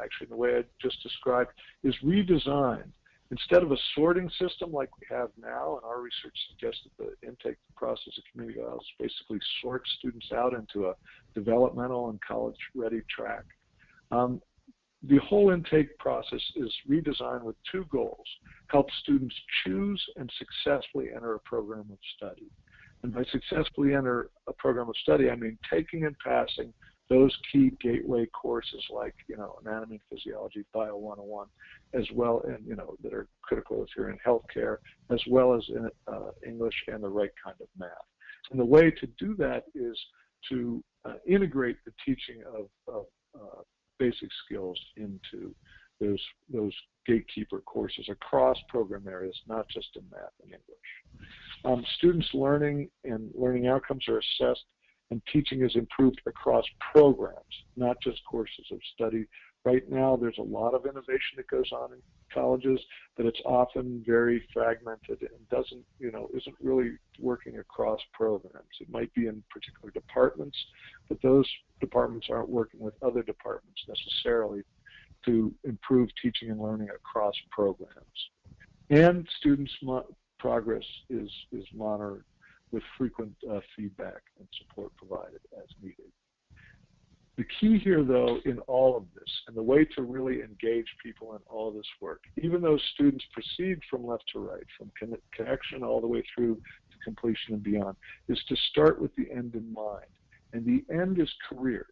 actually the way I just described, is redesigned. Instead of a sorting system like we have now, and our research suggests that the intake process of community colleges basically sorts students out into a developmental and college-ready track. The whole intake process is redesigned with two goals: help students choose and successfully enter a program of study. And by successfully enter a program of study, I mean taking and passing those key gateway courses like, anatomy and physiology, bio 101, as well, and, that are critical if you're in healthcare, as well as in English and the right kind of math. And the way to do that is to integrate the teaching of basic skills into those gatekeeper courses across program areas, not just in math and English. Students' learning and learning outcomes are assessed, and teaching is improved across programs, not just courses of study. Right now, there's a lot of innovation that goes on in colleges, but it's often very fragmented and isn't really working across programs. It might be in particular departments, but those departments aren't working with other departments necessarily to improve teaching and learning across programs. And students' progress is monitored with frequent feedback and support provided as needed. The key here, though, in all of this, and the way to really engage people in all of this work, even though students proceed from left to right, from connection all the way through to completion and beyond, is to start with the end in mind. And the end is careers.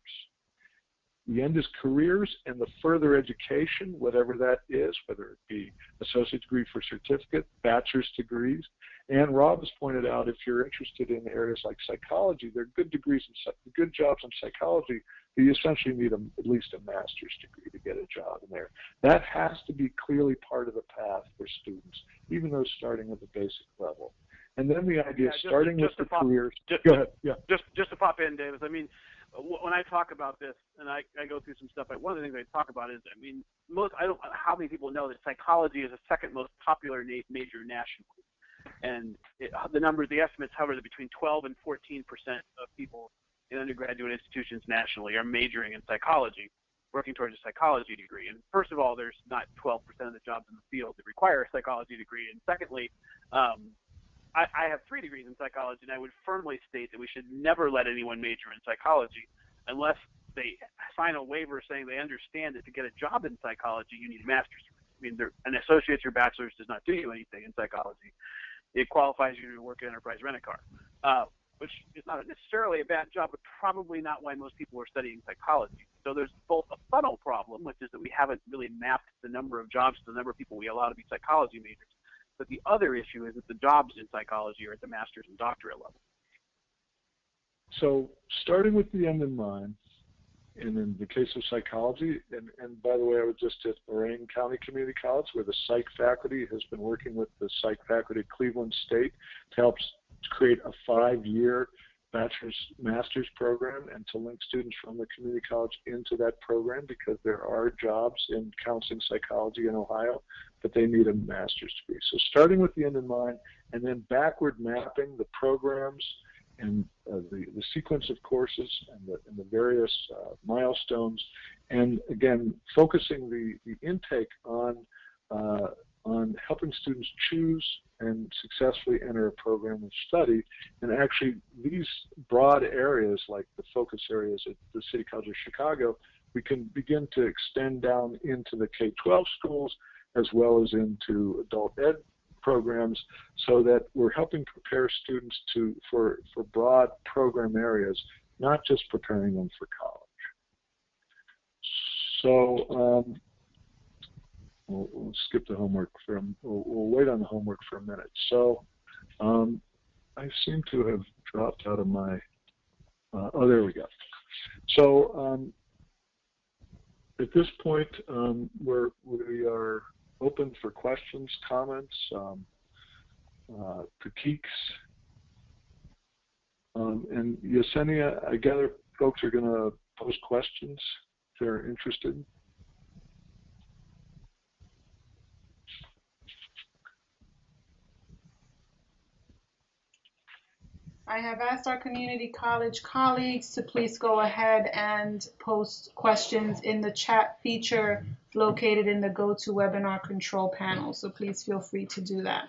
The end is careers and the further education, whatever that is, whether it be associate degree for certificate, bachelor's degrees. And Rob has pointed out, if you're interested in areas like psychology, there are good degrees and good jobs in psychology, but you essentially need at least a master's degree to get a job in there. That has to be clearly part of the path for students, even though starting at the basic level. And then the idea of starting with the careers. Go ahead. Yeah. Just to pop in, Davis. I mean, when I talk about this, and I go through some stuff, one of the things I talk about is, I don't know how many people know that psychology is the second most popular major nationally. And the estimates hover between 12 and 14% of people in undergraduate institutions nationally are majoring in psychology, working towards a psychology degree. And first of all, there's not 12% of the jobs in the field that require a psychology degree. And secondly, I have 3 degrees in psychology, and I would firmly state that we should never let anyone major in psychology unless they sign a waiver saying they understand that to get a job in psychology, you need a master's degree. An associate's or bachelor's does not do you anything in psychology. It qualifies you to work at Enterprise Rent-A-Car, which is not necessarily a bad job, but probably not why most people are studying psychology. So there's both a funnel problem, which is that we haven't really mapped the number of jobs to the number of people we allow to be psychology majors. But the other issue is that the jobs in psychology are at the master's and doctorate level. So starting with the end in mind, and in the case of psychology, and by the way, I was just at Lorain County Community College, where the psych faculty has been working with the psych faculty at Cleveland State to help create a 5-year bachelor's master's program and to link students from the community college into that program, because there are jobs in counseling psychology in Ohio, but they need a master's degree. So starting with the end in mind, and then backward mapping the programs and the sequence of courses and the various milestones, and again focusing the intake on helping students choose and successfully enter a program of study. And actually these broad areas, like the focus areas at the City College of Chicago, we can begin to extend down into the K-12 schools as well as into adult ed programs, so that we're helping prepare students for broad program areas, not just preparing them for college. So we'll skip the homework we'll wait on the homework for a minute. So I seem to have dropped out of my, oh, there we go. So at this point, we are open for questions, comments, critiques. And Yesenia, I gather folks are going to post questions if they're interested. I have asked our community college colleagues to please go ahead and post questions in the chat feature located in the GoToWebinar control panel. So please feel free to do that.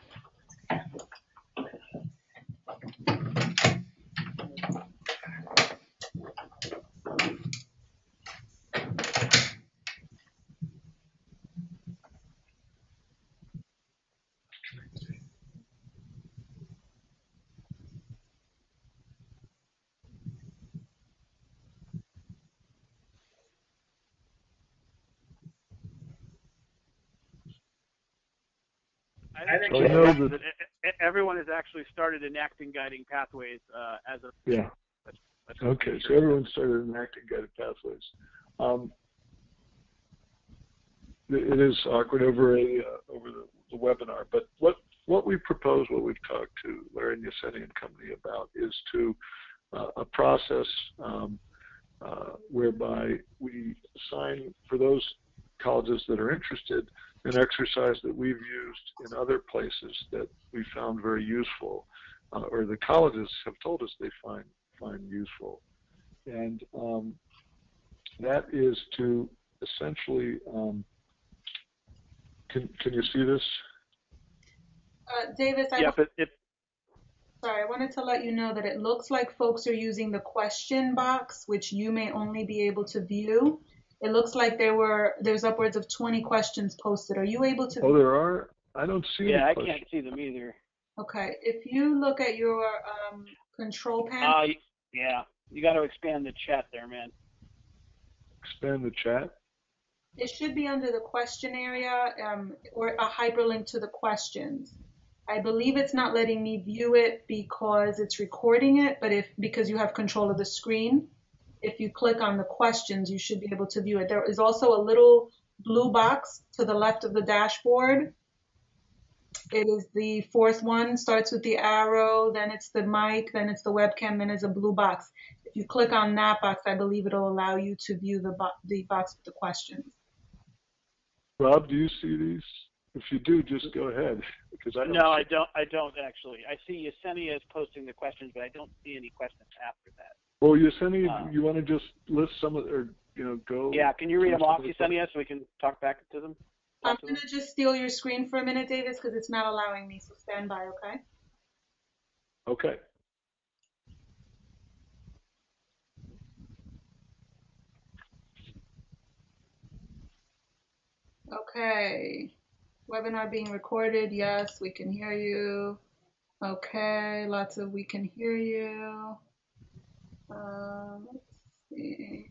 I think so I know that everyone has actually started enacting guiding pathways as of yeah. That's Okay, so everyone started enacting guided pathways. It is awkward over the webinar, but what we propose, what we've talked to Larry and Yesenia and company about, is to a process whereby we assign, for those colleges that are interested, an exercise that we've used in other places that we found very useful, or the colleges have told us they find useful, and that is to essentially. Can you see this? Davis, Sorry, I wanted to let you know that it looks like folks are using the question box, which you may only be able to view. It looks like there's upwards of 20 questions posted. Are you able to view? Oh, there are? I don't see any I questions. can't see them either. Okay, if you look at your control panel. Yeah, you got to expand the chat there, man. Expand the chat? It should be under the question area or a hyperlink to the questions. I believe it's not letting me view it because it's recording it, but because you have control of the screen, if you click on the questions, you should be able to view it. There is also a little blue box to the left of the dashboard. It is the fourth one, starts with the arrow, then it's the mic, then it's the webcam, then it's a blue box. If you click on that box, I believe it'll allow you to view the box with the questions. Rob, do you see these? If you do, just go ahead. Because I don't. I don't actually. I see Yesenia is posting the questions, but I don't see any questions after that. Well, Yesenia, you want to just list some of, or go? Yeah, can you read them off, Yesenia, so we can talk back to them? I'm going to just steal your screen for a minute, Davis, because it's not allowing me, so stand by, okay? Okay. Okay. Webinar being recorded. Yes, we can hear you. Okay, lots of we can hear you. Let's see.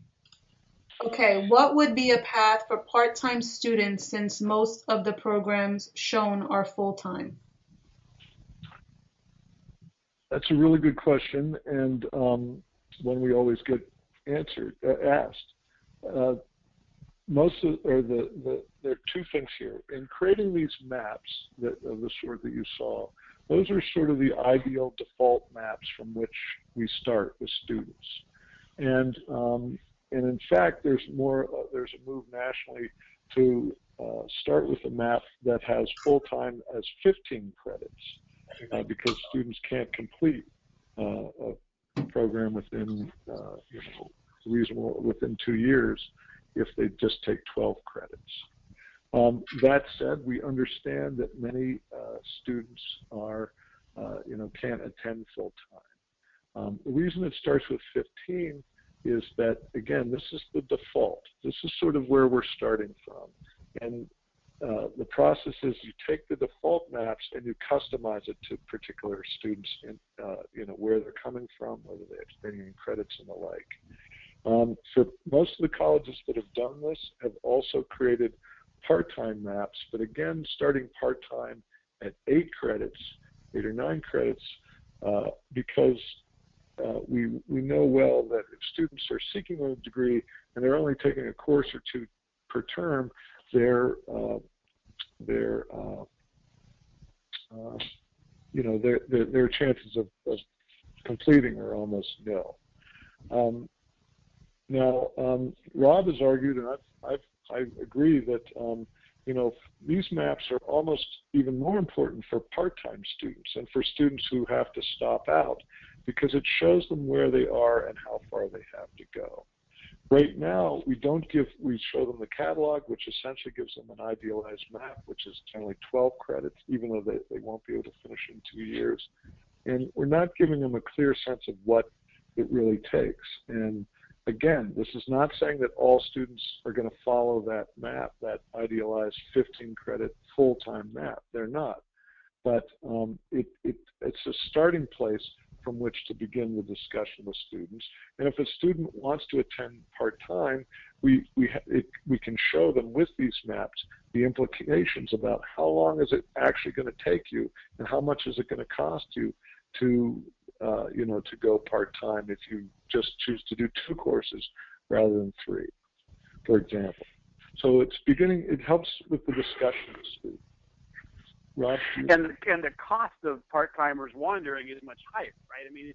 Okay, what would be a path for part-time students since most of the programs shown are full-time? That's a really good question, and one we always get asked. There are two things here. In creating these maps of the sort that you saw, those are sort of the ideal default maps from which we start with students. And in fact, there's a move nationally to start with a map that has full-time as 15 credits because students can't complete a program within within 2 years if they just take 12 credits. That said, we understand that many students can't attend full-time. The reason it starts with 15 is that, again, this is the default. This is sort of where we're starting from. And the process is you take the default maps and you customize it to particular students and where they're coming from, whether they're taking credits and the like. For most of the colleges that have done this have also created part-time maps, but again, starting part-time at 8 or 9 credits, because we know well that if students are seeking a degree and they're only taking a course or 2 per term, their chances of completing are almost nil. Now, Rob has argued, and I agree that these maps are almost even more important for part-time students and for students who have to stop out, because it shows them where they are and how far they have to go. Right now, we show them the catalog, which essentially gives them an idealized map, which is generally 12 credits, even though they won't be able to finish in 2 years. And we're not giving them a clear sense of what it really takes. And again, this is not saying that all students are going to follow that map, that idealized 15-credit full-time map. They're not. But it's a starting place from which to begin the discussion with students. And if a student wants to attend part-time, we can show them with these maps the implications about how long is it actually going to take you, and how much is it going to cost you to to go part-time if you just choose to do 2 courses rather than 3, for example. So it helps with the discussions. Rob? And the cost of part-timers wandering is much higher, right? I mean,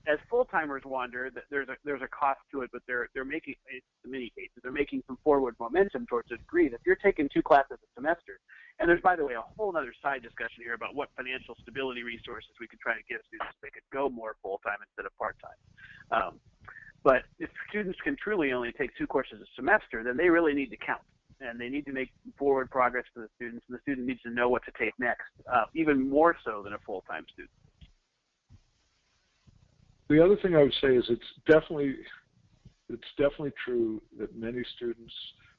as full-timers wander, there's a cost to it, but they're making, in many cases, they're making some forward momentum towards a degree. If you're taking 2 classes a semester, and there's, by the way, a whole other side discussion here about what financial stability resources we could try to give students so they could go more full-time instead of part-time. But if students can truly only take 2 courses a semester, then they really need to count. And they need to make forward progress for the students, and the student needs to know what to take next, even more so than a full-time student. The other thing I would say is it's definitely true that many students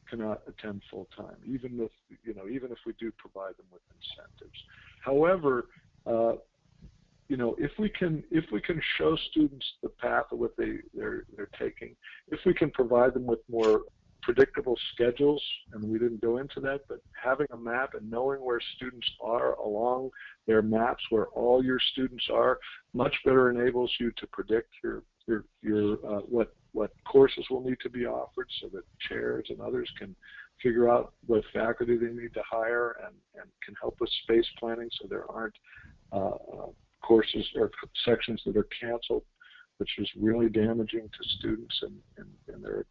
cannot attend full-time, even if we do provide them with incentives. However, if we can show students the path of what they're taking, if we can provide them with more predictable schedules, and we didn't go into that, but having a map and knowing where students are along their maps, where all your students are, much better enables you to predict what courses will need to be offered, so that chairs and others can figure out what faculty they need to hire and can help with space planning, so there aren't courses or sections that are canceled, which is really damaging to students and their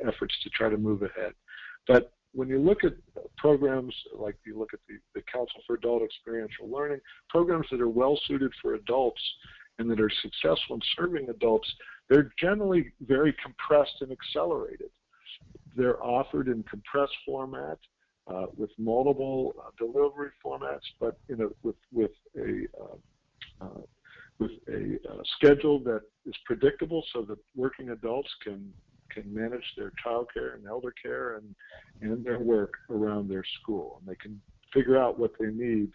efforts to try to move ahead. But when you look at programs like you look at the Council for Adult Experiential Learning, programs that are well suited for adults and that are successful in serving adults, they're generally very compressed and accelerated. They're offered in compressed format with multiple delivery formats, but with a schedule that is predictable, so that working adults can manage their child care and elder care and their work around their school. And they can figure out what they need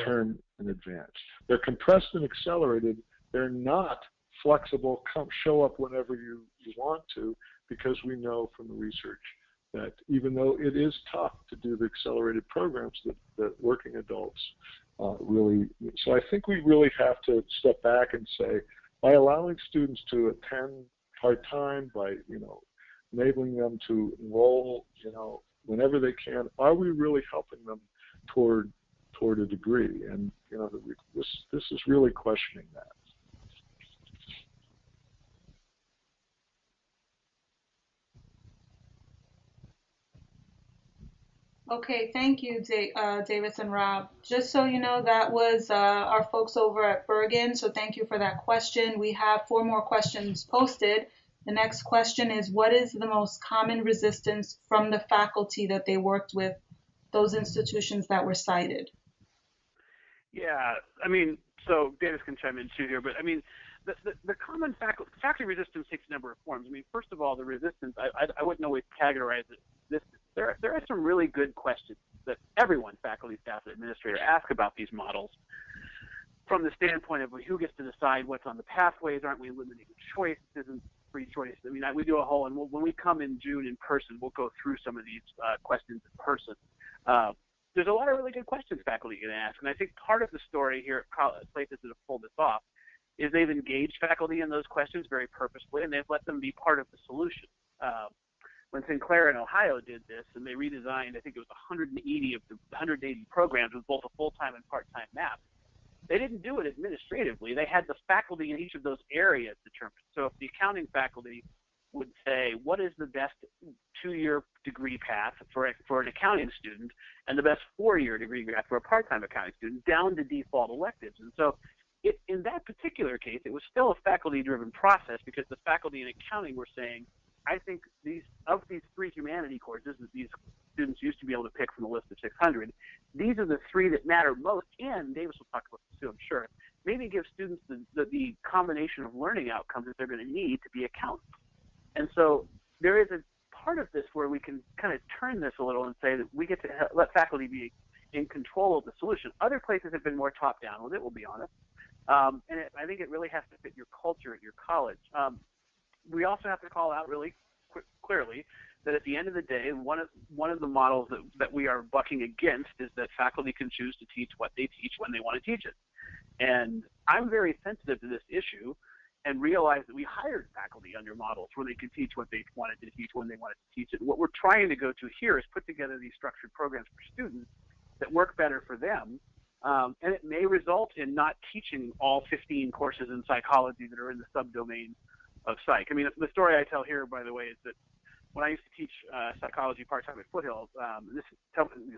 term in advance. They're compressed and accelerated. They're not flexible, show up whenever you want to, because we know from the research that even though it is tough to do the accelerated programs, that working adults really, so I think we really have to step back and say, by allowing students to attend part-time, by enabling them to enroll whenever they can, are we really helping them toward a degree? And this is really questioning that. Okay, thank you, Davis and Rob. Just so you know, that was our folks over at Bergen, so thank you for that question. We have 4 more questions posted. The next question is, what is the most common resistance from the faculty that they worked with, those institutions that were cited? Yeah, I mean, so Davis can chime in too here, but I mean, the common faculty resistance takes a number of forms. I mean, first of all, the resistance, I wouldn't always categorize it. There are some really good questions that everyone, faculty, staff, and administrator, ask about these models from the standpoint of who gets to decide what's on the pathways. Aren't we limiting choice? Isn't free choice? I mean, we do a whole, and when we come in June in person, we'll go through some of these questions in person. There's a lot of really good questions faculty can ask, and I think part of the story here at places that have pulled this off is they've engaged faculty in those questions very purposefully, and they've let them be part of the solution. When Sinclair in Ohio did this, and they redesigned, I think it was 180 of the 180 programs with both a full-time and part-time map, they didn't do it administratively. They had the faculty in each of those areas determined. So if the accounting faculty would say, what is the best 2-year degree path for an accounting student and the best 4-year degree path for a part-time accounting student, down to default electives. And so in that particular case, it was still a faculty-driven process, because the faculty in accounting were saying, I think these 3 humanity courses that these students used to be able to pick from a list of 600, these are the 3 that matter most, and Davis will talk about this too, I'm sure, maybe give students the combination of learning outcomes that they're going to need to be accountants. And so there is a part of this where we can kind of turn this a little and say that we get to let faculty be in control of the solution. Other places have been more top-down with it, we'll be honest. And I think it really has to fit your culture at your college. We also have to call out really clearly that at the end of the day, one of the models that we are bucking against is that faculty can choose to teach what they teach when they want to teach it. And I'm very sensitive to this issue and realize that we hired faculty under models where they could teach what they wanted to teach when they wanted to teach it. What we're trying to go to here is put together these structured programs for students that work better for them. And it may result in not teaching all 15 courses in psychology that are in the subdomain of psych. I mean, the story I tell here, by the way, is that when I used to teach psychology part-time at Foothills,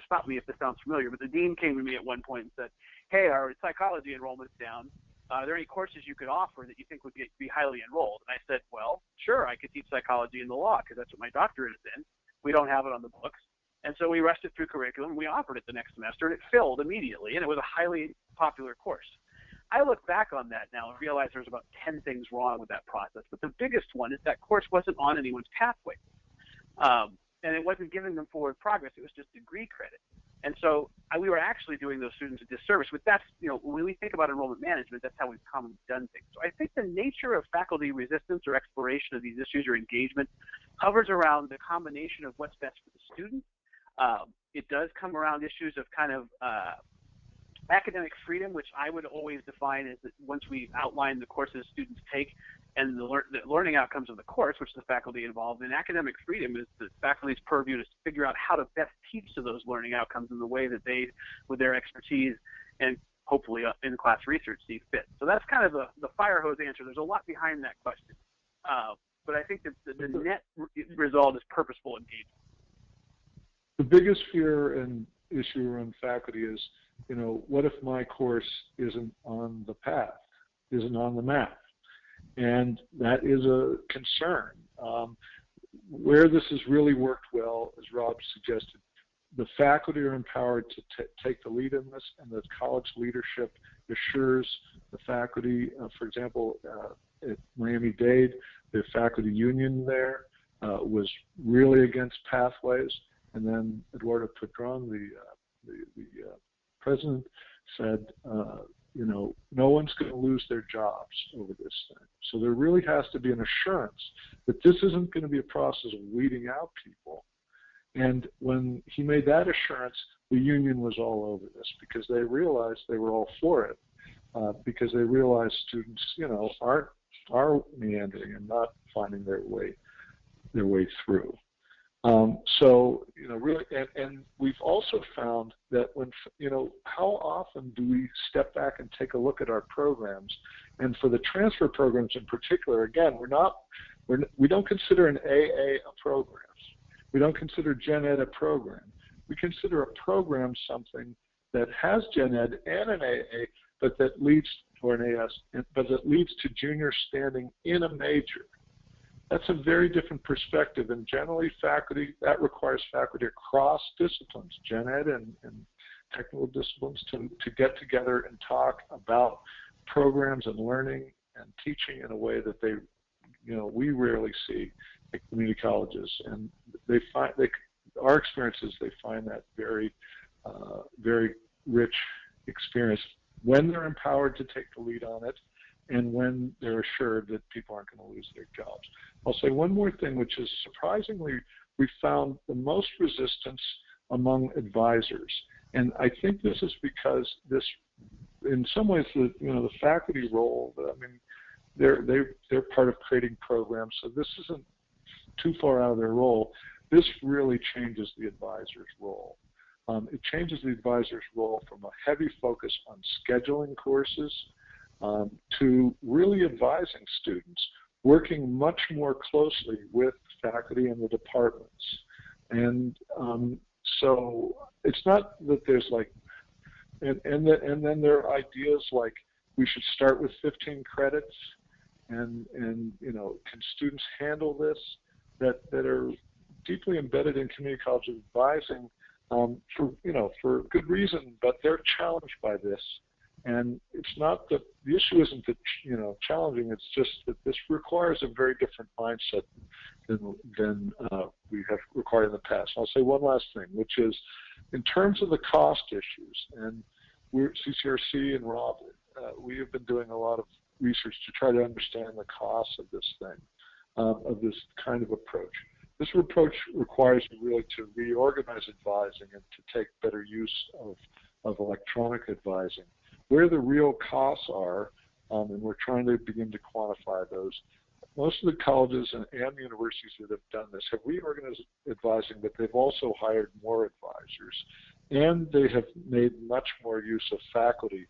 stop me if this sounds familiar, but the dean came to me at one point and said, hey, our psychology enrollment's down. Are there any courses you could offer that you think would be highly enrolled? And I said, well, sure, I could teach psychology in the law because that's what my doctorate is in. We don't have it on the books. And so we rushed it through curriculum, and we offered it the next semester, and it filled immediately, and it was a highly popular course. I look back on that now and realize there's about 10 things wrong with that process, but the biggest one is that course wasn't on anyone's pathway. And it wasn't giving them forward progress, it was just degree credit. And so we were actually doing those students a disservice. But that's, when we think about enrollment management, that's how we've commonly done things. So I think the nature of faculty resistance or exploration of these issues or engagement hovers around the combination of what's best for the student. It does come around issues of kind of academic freedom, which I would always define as that once we outline the courses students take and the learning outcomes of the course, which the faculty involved in, academic freedom is the faculty's purview to figure out how to best teach to those learning outcomes in the way that they, with their expertise and hopefully in-class research, see fit. So that's kind of the fire hose answer. There's a lot behind that question. But I think that the net result is purposeful engagement. The biggest fear and issue around faculty is, what if my course isn't on the path, isn't on the map? And that is a concern. Where this has really worked well, as Rob suggested, the faculty are empowered to take the lead in this, and the college leadership assures the faculty. For example, at Miami-Dade, the faculty union there was really against pathways, and then Eduardo Padron, the president, said, no one's going to lose their jobs over this thing. So there really has to be an assurance that this isn't going to be a process of weeding out people. And when he made that assurance, the union was all over this because they realized they were all for it, because they realized students, are meandering and not finding their way through. Really, and we've also found that when, how often do we step back and take a look at our programs? And for the transfer programs in particular, again, we don't consider an AA a program. We don't consider Gen Ed a program. We consider a program something that has Gen Ed and an AA, but that leads, or an AS, but that leads to junior standing in a major. That's a very different perspective, and generally that requires faculty across disciplines, Gen Ed and technical disciplines, to get together and talk about programs and learning and teaching in a way that we rarely see at community colleges. And our experience is they find that very, very rich experience when they're empowered to take the lead on it, and when they're assured that people aren't going to lose their jobs. I'll say one more thing, which is surprisingly, we found the most resistance among advisors. And I think this is because this, in some ways, the faculty role, they're part of creating programs, so this isn't too far out of their role. This really changes the advisor's role. It changes the advisor's role from a heavy focus on scheduling courses to really advising students, working much more closely with faculty and the departments. And so it's not that there's and then there are ideas like we should start with 15 credits, and can students handle this, that are deeply embedded in community college advising for good reason, but they're challenged by this. And it's not that the issue isn't that challenging. It's just that this requires a very different mindset than we have required in the past. I'll say one last thing, which is in terms of the cost issues, and CCRC and Rob, we have been doing a lot of research to try to understand the costs of this thing, of this kind of approach. This approach requires you really to reorganize advising and to take better use of electronic advising. Where the real costs are, and we're trying to begin to quantify those. Most of the colleges and universities that have done this have reorganized advising, but they've also hired more advisors, and they have made much more use of faculty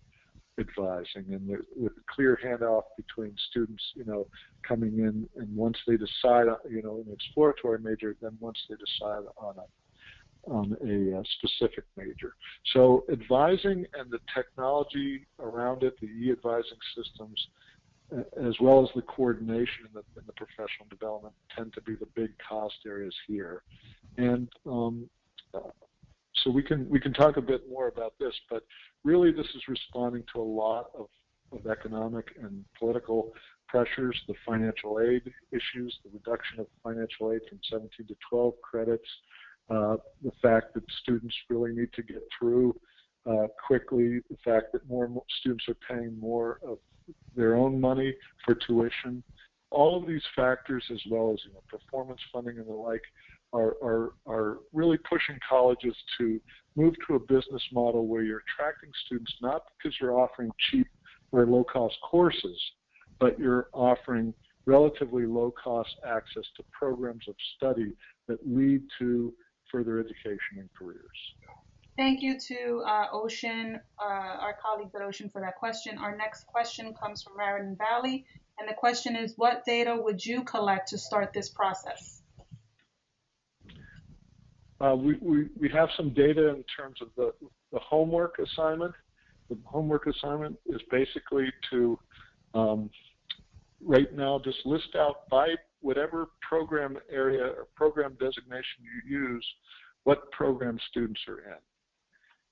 advising, and with a clear handoff between students, coming in, and once they decide, an exploratory major, then once they decide on a specific major. So advising and the technology around it, the e-advising systems, as well as the coordination in the professional development, tend to be the big cost areas here. And so we can talk a bit more about this, but really this is responding to a lot of economic and political pressures, the financial aid issues, the reduction of financial aid from 17 to 12 credits, the fact that students really need to get through quickly, the fact that more and more students are paying more of their own money for tuition. All of these factors, as well as performance funding and the like, are really pushing colleges to move to a business model where you're attracting students not because you're offering cheap or low-cost courses, but you're offering relatively low-cost access to programs of study that lead to further education and careers. Thank you to Ocean, our colleagues at Ocean, for that question. Our next question comes from Raritan Valley, and the question is, what data would you collect to start this process? We have some data in terms of the homework assignment. The homework assignment is basically to, right now, just list out by whatever program area or program designation you use, what program students are in.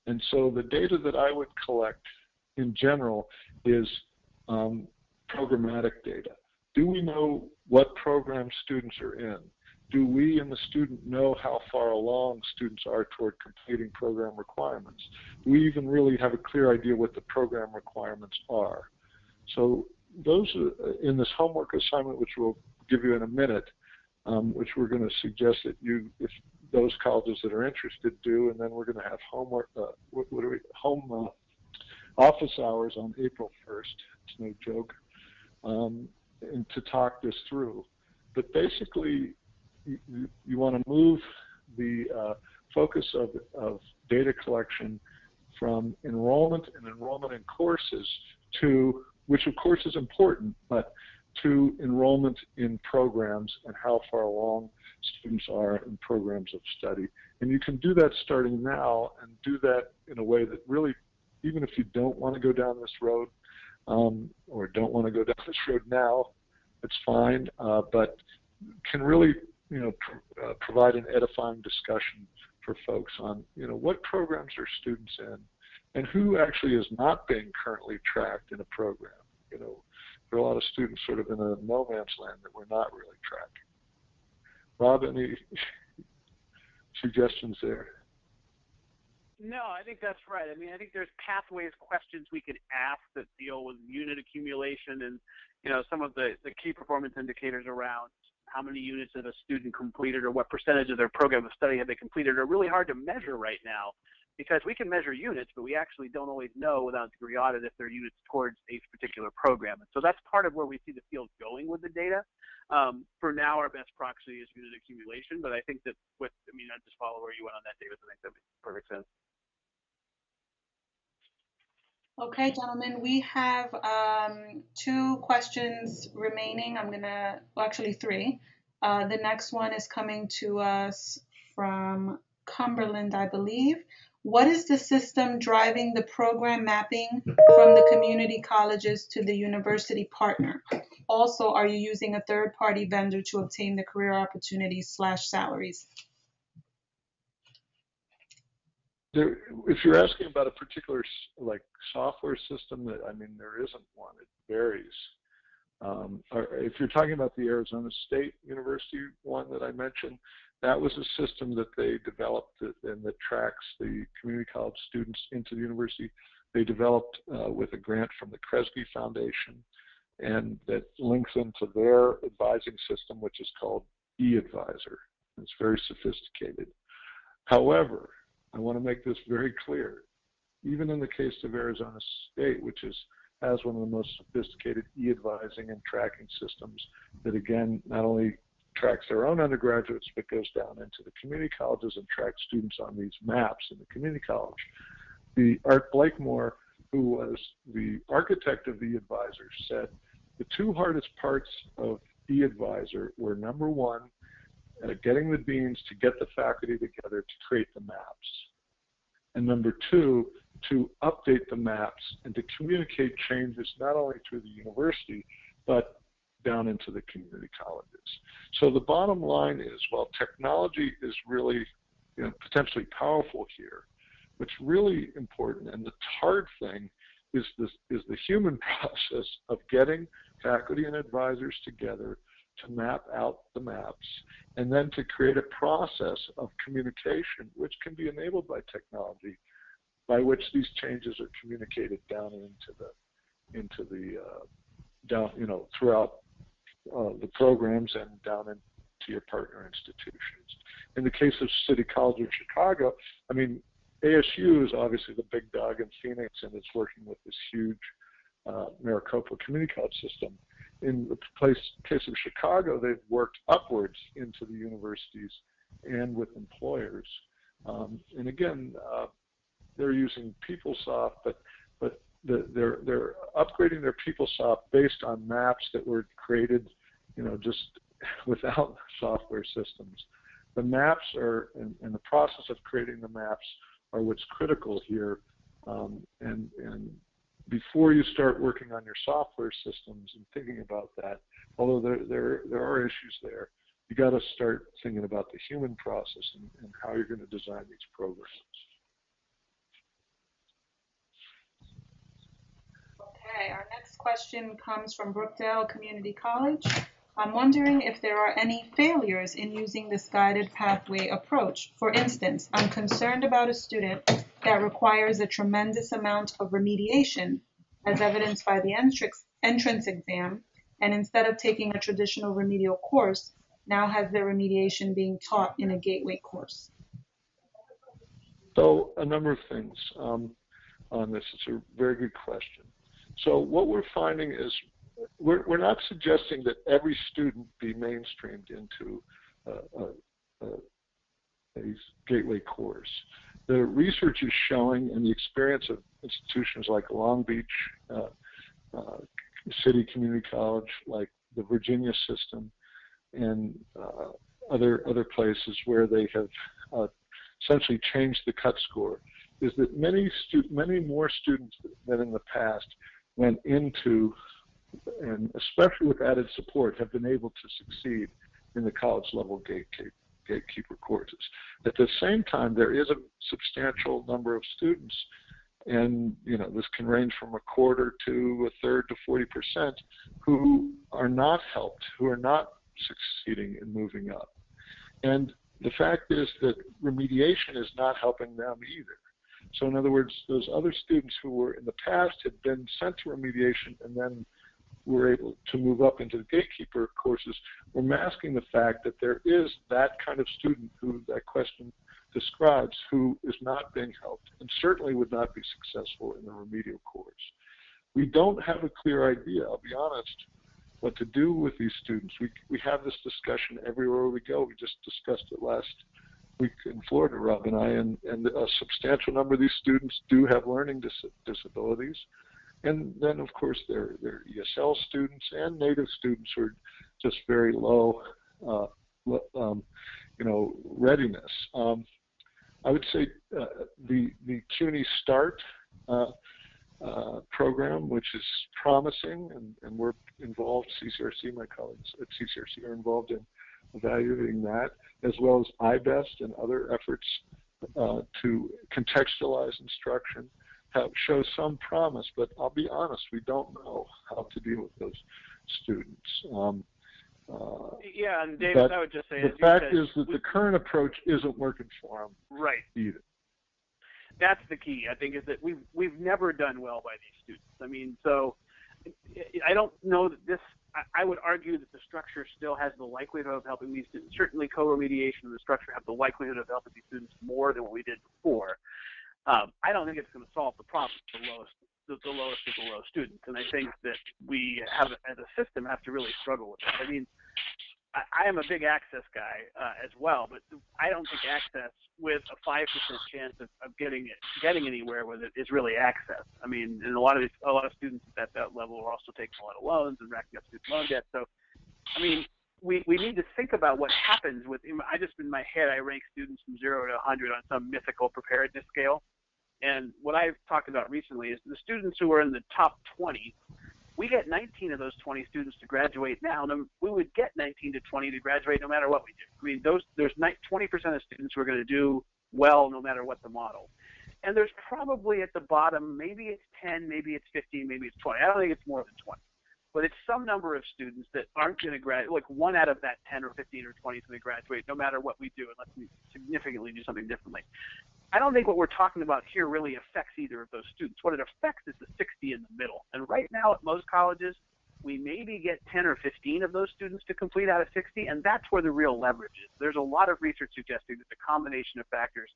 And so the data that I would collect in general is programmatic data. Do we know what program students are in? Do we and the student know how far along students are toward completing program requirements? Do we even really have a clear idea what the program requirements are? So those are in this homework assignment, which we'll give you in a minute, which we're going to suggest that you, if those colleges that are interested do, and then we're going to have homework, home office hours on April 1st. It's no joke, and to talk this through. But basically, you want to move the focus of data collection from enrollment in courses to, which of course is important, but to enrollment in programs and how far along students are in programs of study. And you can do that starting now, and do that in a way that really, even if you don't want to go down this road, or don't want to go down this road now, it's fine, but can really provide an edifying discussion for folks on what programs are students in and who actually is not being currently tracked in a program. There are a lot of students sort of in a no man's land that we're not really tracking. Rob, any suggestions there? No, I think that's right. I mean, I think there's pathways questions we could ask that deal with unit accumulation and, some of the key performance indicators around how many units have a student completed or what percentage of their program of study have they completed are really hard to measure right now, because we can measure units, but we actually don't always know without degree audit if they're units towards a particular program. And so that's part of where we see the field going with the data. For now, our best proxy is unit accumulation, but I think that I'll just follow where you went on that, David. I think that makes perfect sense. Okay, gentlemen, we have 2 questions remaining. Actually 3. The next one is coming to us from Cumberland, I believe. What is the system driving the program mapping from the community colleges to the university partner? Also, are you using a third-party vendor to obtain the career opportunities / salaries? If you're asking about a particular software system, there isn't one. It varies. If you're talking about the Arizona State University one that I mentioned, that was a system that they developed and that tracks the community college students into the university. They developed with a grant from the Kresge Foundation, and that links into their advising system, which is called eAdvisor. It's very sophisticated. However, I want to make this very clear. Even in the case of Arizona State, which has one of the most sophisticated e-advising and tracking systems that, again, not only tracks their own undergraduates, but goes down into the community colleges and tracks students on these maps in the community college. The Art Blakemore, who was the architect of the e-advisor, said the two hardest parts of e-advisor were, number one, getting the deans to get the faculty together to create the maps. And number two, to update the maps and to communicate changes not only through the university, but down into the community colleges. So the bottom line is, while technology is really potentially powerful here, what's really important and the hard thing is the human process of getting faculty and advisors together to map out the maps, and then to create a process of communication, which can be enabled by technology, by which these changes are communicated down into the throughout the programs and down into your partner institutions. In the case of City College of Chicago, I mean, ASU is obviously the big dog in Phoenix, and it's working with this huge Maricopa Community College system. In the case of Chicago, they've worked upwards into the universities and with employers. And again, they're using PeopleSoft, but they're upgrading their PeopleSoft based on maps that were created, just without software systems. The maps are, and the process of creating the maps are what's critical here. And before you start working on your software systems and thinking about that, although there are issues there, you got to start thinking about the human process and how you're going to design these programs. Okay, our next question comes from Brookdale Community College. I'm wondering if there are any failures in using this guided pathway approach. For instance, I'm concerned about a student that requires a tremendous amount of remediation, as evidenced by the entrance exam, and instead of taking a traditional remedial course, now has their remediation being taught in a gateway course. So a number of things on this. It's a very good question. So what we're finding is we're not suggesting that every student be mainstreamed into a gateway course. The research is showing, and the experience of institutions like Long Beach City Community College, like the Virginia system, and other places where they have essentially changed the cut score, is that many more students than in the past went into, and especially with added support, have been able to succeed in the college level gatekeeper courses. At the same time, there is a substantial number of students, and this can range from a quarter to a third to 40%, who are not helped, who are not succeeding in moving up. And the fact is that remediation is not helping them either. So in other words, those other students who were in the past had been sent to remediation and then were able to move up into the gatekeeper courses, were masking the fact that there is that kind of student who that question describes, who is not being helped and certainly would not be successful in the remedial course. We don't have a clear idea, I'll be honest, what to do with these students. We have this discussion everywhere we go. We just discussed it last week in Florida, Rob and I, and a substantial number of these students do have learning disabilities. And then, of course, they're ESL students and native students who are just very low, readiness. I would say the CUNY START program, which is promising, and we're involved, CCRC, my colleagues at CCRC are involved in evaluating that, as well as iBest and other efforts to contextualize instruction, show some promise, but I'll be honest, we don't know how to deal with those students. Yeah, and Davis, I would just say, the fact is that the current approach isn't working for them, right, either. That's the key, I think, is that we've never done well by these students. I mean, so I don't know that this. I would argue that the structure still has the likelihood of helping these students. Certainly co-remediation and the structure have the likelihood of helping these students more than what we did before. I don't think it's going to solve the problem for the lowest of the low students. And I think that we have, as a system, have to really struggle with that. I mean, I am a big access guy as well, but I don't think access with a 5% chance of getting anywhere with it is really access. I mean, and a lot of students at that level are also taking a lot of loans and racking up student loan debt. So, I mean, we need to think about what happens with. I just in my head I rank students from 0 to 100 on some mythical preparedness scale, and what I've talked about recently is the students who are in the top 20. We get 19 of those 20 students to graduate now. We would get 19 to 20 to graduate no matter what we do. I mean, there's 20% of students who are going to do well no matter what the model. And there's probably at the bottom, maybe it's 10, maybe it's 15, maybe it's 20. I don't think it's more than 20. But it's some number of students that aren't going to graduate. Like 1 out of that 10 or 15 or 20 is going to graduate no matter what we do unless we significantly do something differently. I don't think what we're talking about here really affects either of those students. What it affects is the 60 in the middle. And right now at most colleges, we maybe get 10 or 15 of those students to complete out of 60, and that's where the real leverage is. There's a lot of research suggesting that the combination of factors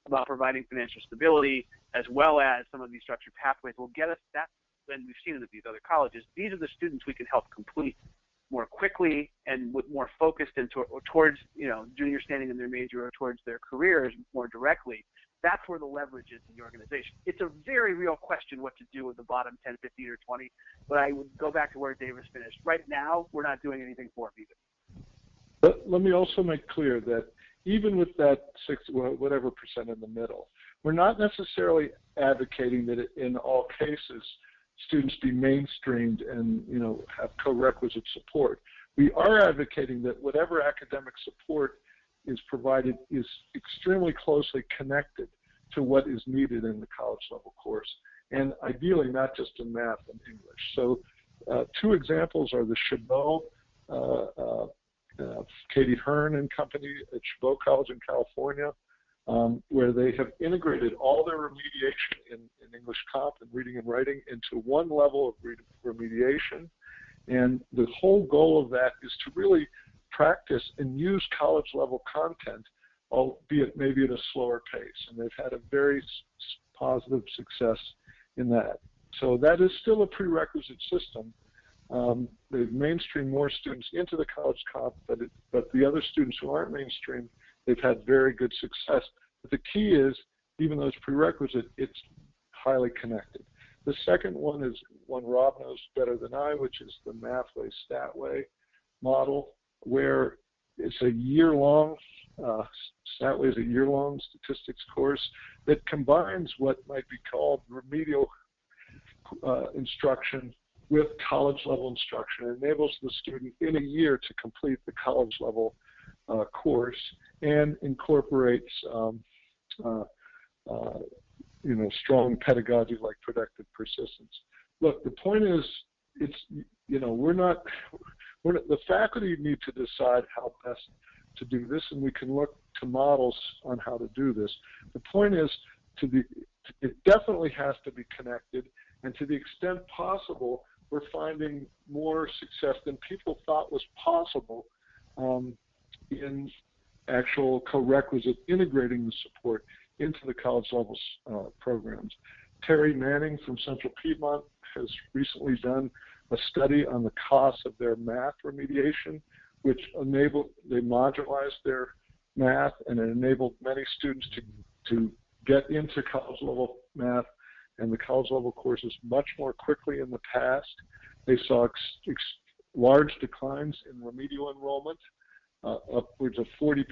about providing financial stability as well as some of these structured pathways will get us that, and we've seen it at these other colleges. These are the students we can help complete more quickly and with more focused into towards, junior standing in their major or towards their careers more directly. That's where the leverage is in the organization. It's a very real question what to do with the bottom 10, 15, or 20, but I would go back to where Davis finished. Right now, we're not doing anything for them either. But let me also make clear that even with that whatever percent in the middle, we're not necessarily advocating that in all cases students be mainstreamed and have co-requisite support. We are advocating that whatever academic support is provided is extremely closely connected to what is needed in the college level course, and ideally not just in math and English. So 2 examples are the Chabot, Katie Hearn and company at Chabot College in California, where they have integrated all their remediation in English Comp and reading and writing into one level of remediation. And the whole goal of that is to really practice and use college level content, albeit maybe at a slower pace. And they've had a very positive success in that. So that is still a prerequisite system. They've mainstreamed more students into the college comp, but the other students who aren't mainstreamed, they've had very good success. But the key is, even though it's prerequisite, it's highly connected. The second one is one Rob knows better than I, which is the Mathway Statway model, where it's a year-long, Statway is a year-long statistics course that combines what might be called remedial instruction with college-level instruction. It enables the student in a year to complete the college-level course and incorporates strong pedagogy like productive persistence. Look, the point is, the faculty need to decide how best to do this, and we can look to models on how to do this. The point is, it definitely has to be connected, and to the extent possible, we're finding more success than people thought was possible in actual co-requisite integrating the support into the college level programs. Terry Manning from Central Piedmont has recently done a study on the cost of their math remediation, which they modularized their math, and it enabled many students to get into college level math and the college level courses much more quickly in the past. They saw large declines in remedial enrollment, upwards of 40%,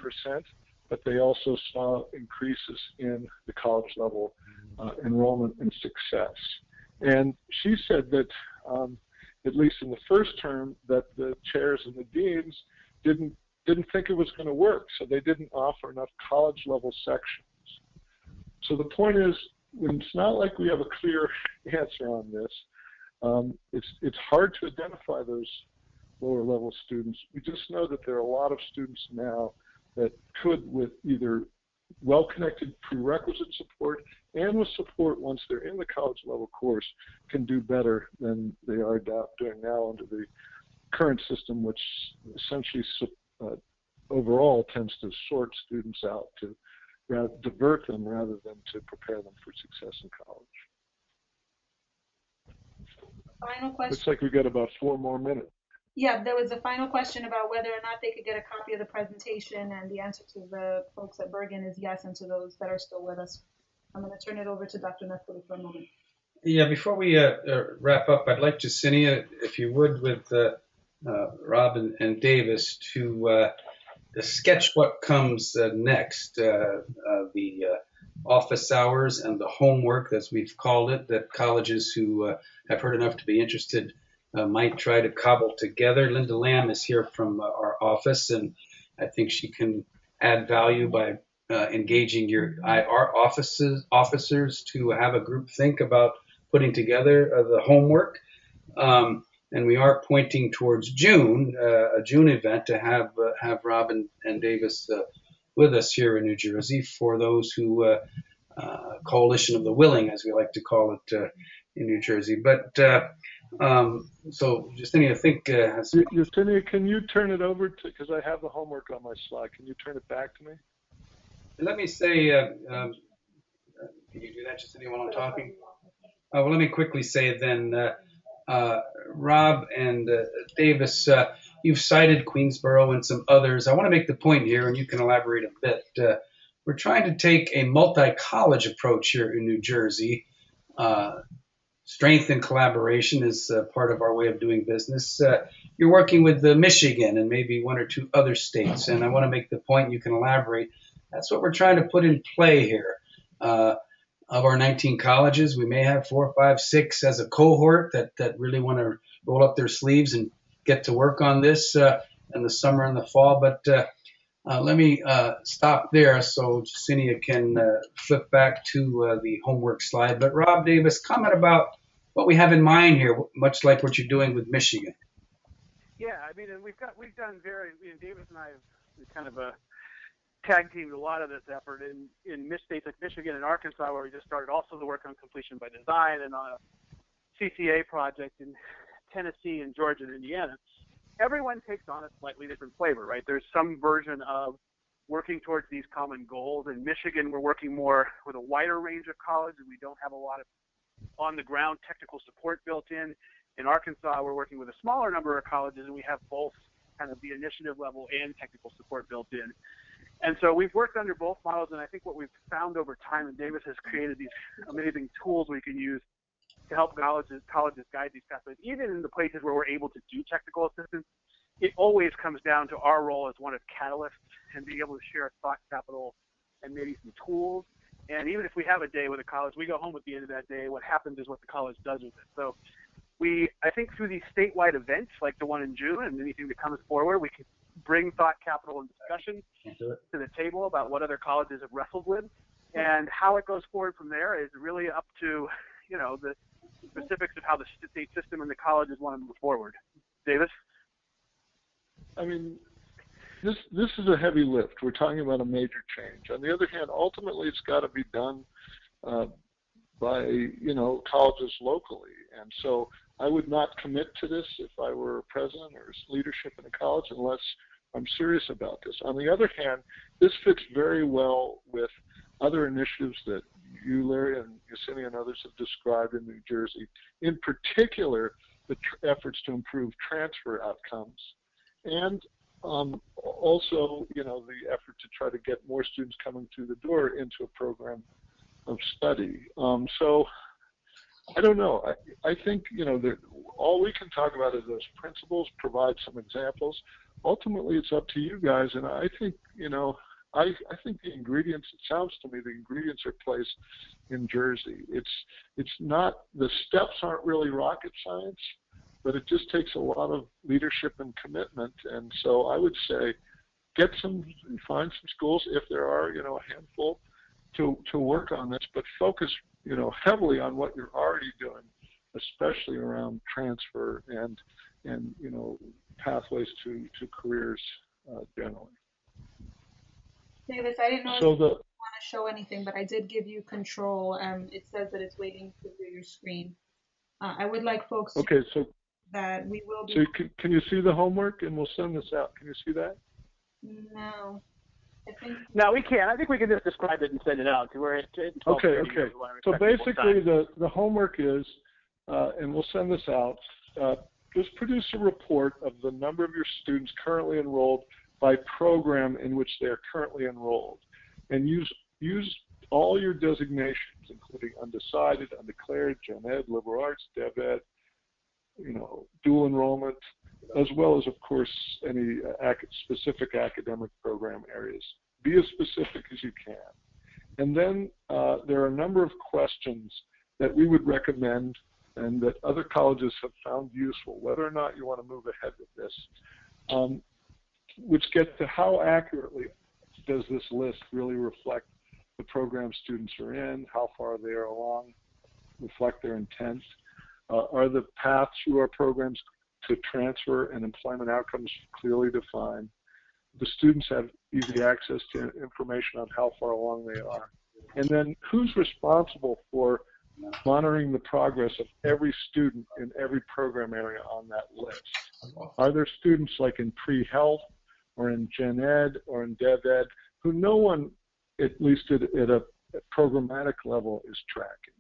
but they also saw increases in the college level enrollment and success. And she said that, at least in the first term, that the chairs and the deans didn't think it was going to work, so they didn't offer enough college level sections. So the point is, when it's not like we have a clear answer on this, it's hard to identify those lower level students. We just know that there are a lot of students now that could, with either well-connected prerequisite support and with support once they're in the college level course, can do better than they are doing now under the current system, which essentially overall tends to sort students out to divert them rather than to prepare them for success in college. Final question. Looks like we've got about 4 more minutes. Yeah, there was a final question about whether or not they could get a copy of the presentation, and the answer to the folks at Bergen is yes, and to those that are still with us. I'm going to turn it over to Dr. Nestle for a moment. Yeah, before we wrap up, I'd like Jacinia, if you would, with Rob and Davis, to sketch what comes next, the office hours and the homework, as we've called it, that colleges who have heard enough to be interested might try to cobble together. Linda Lamb is here from our office, and I think she can add value by engaging our officers to have a group think about putting together the homework. And we are pointing towards June, a June event, to have Rob and Davis with us here in New Jersey for those who Coalition of the Willing, as we like to call it in New Jersey. But so, Justinia, I think... Justinia, can you turn it over to, because I have the homework on my slide, can you turn it back to me? Let me say, can you do that, Justinia, while I'm talking? Well, let me quickly say then, Rob and Davis, you've cited Queensboro and some others. I want to make the point here, and you can elaborate a bit. We're trying to take a multi-college approach here in New Jersey. Strength and collaboration is part of our way of doing business. You're working with Michigan and maybe 1 or 2 other states, and I want to make the point, you can elaborate. That's what we're trying to put in play here. Of our 19 colleges, we may have 4, 5, 6 as a cohort that really want to roll up their sleeves and get to work on this in the summer and the fall. But let me stop there so Jacinia can flip back to the homework slide. But Rob, Davis, comment about what we have in mind here, much like what you're doing with Michigan. Yeah, I mean, and we've done Davis and I have kind of a tag teamed a lot of this effort in states like Michigan and Arkansas, where we just started also the work on completion by design, and on a CCA project in Tennessee and Georgia and Indiana. Everyone takes on a slightly different flavor, right? There's some version of working towards these common goals. In Michigan, we're working more with a wider range of colleges. We don't have a lot of on-the-ground technical support built in. In Arkansas, we're working with a smaller number of colleges, and we have both kind of the initiative level and technical support built in. And so we've worked under both models, and I think what we've found over time, and Davis has created these amazing tools we can use to help colleges guide these pathways. Even in the places where we're able to do technical assistance, it always comes down to our role as one of catalysts and being able to share thought capital and maybe some tools. And even if we have a day with a college, we go home at the end of that day. What happens is what the college does with it. So I think through these statewide events like the one in June and anything that comes forward, we can bring thought capital and discussion to the table about what other colleges have wrestled with, and how it goes forward from there is really up to, the specifics of how the state system and the colleges want to move forward. Davis? I mean, this is a heavy lift. We're talking about a major change. On the other hand, ultimately, it's got to be done by colleges locally, and so I would not commit to this if I were president or leadership in a college unless I'm serious about this. On the other hand, this fits very well with other initiatives that you, Larry, and Jacinia and others have described in New Jersey. In particular, the efforts to improve transfer outcomes, and also, the effort to try to get more students coming through the door into a program of study. So I don't know. I think, all we can talk about is those principles, provide some examples. Ultimately, it's up to you guys. And I think, I think the ingredients, it sounds to me, the ingredients are placed in Jersey. It's not, the steps aren't really rocket science, but it just takes a lot of leadership and commitment. And so I would say find some schools, if there are, a handful, to work on this, but focus, heavily on what you're already doing, especially around transfer and pathways to careers generally. Davis, I didn't know if you want to show anything, but I did give you control. It says that it's waiting to view your screen. I would like folks to... Okay, so that we will be. So can you see the homework? And we'll send this out. Can you see that? No. I think. No, we can't. I think we can just describe it and send it out. We're at 12:30. Okay. So basically, the homework is, and we'll send this out. Just produce a report of the number of your students currently enrolled by program in which they are currently enrolled, and use all your designations, including undecided, undeclared, gen ed, liberal arts, dev ed, dual enrollment, as well as, of course, any specific academic program areas. Be as specific as you can. And then there are a number of questions that we would recommend and that other colleges have found useful, whether or not you want to move ahead with this, which get to how accurately does this list really reflect the program students are in, how far they are along, reflect their intent. Are the paths through our programs to transfer and employment outcomes clearly defined? The students have easy access to information on how far along they are. And then who's responsible for monitoring the progress of every student in every program area on that list? Are there students like in pre-health or in gen ed or in dev ed who no one, at least at a programmatic level, is tracking?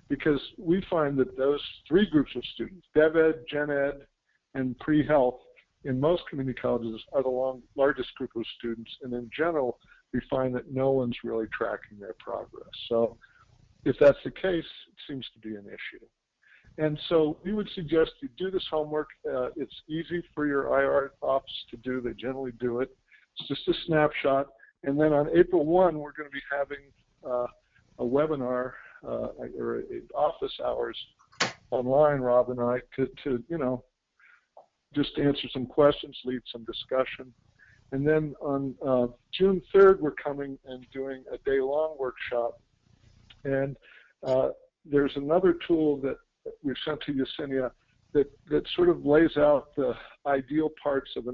Because we find that those three groups of students, dev ed, gen ed, and pre-health, in most community colleges are the largest group of students, and in general, we find that no one's really tracking their progress. So if that's the case, it seems to be an issue. And so we would suggest you do this homework. It's easy for your IR office to do. They generally do it. It's just a snapshot. And then on April 1, we're going to be having a webinar or office hours online, Rob and I, to just answer some questions, lead some discussion. And then on June 3rd, we're coming and doing a day-long workshop. And there's another tool that we've sent to Yesenia that sort of lays out the ideal parts of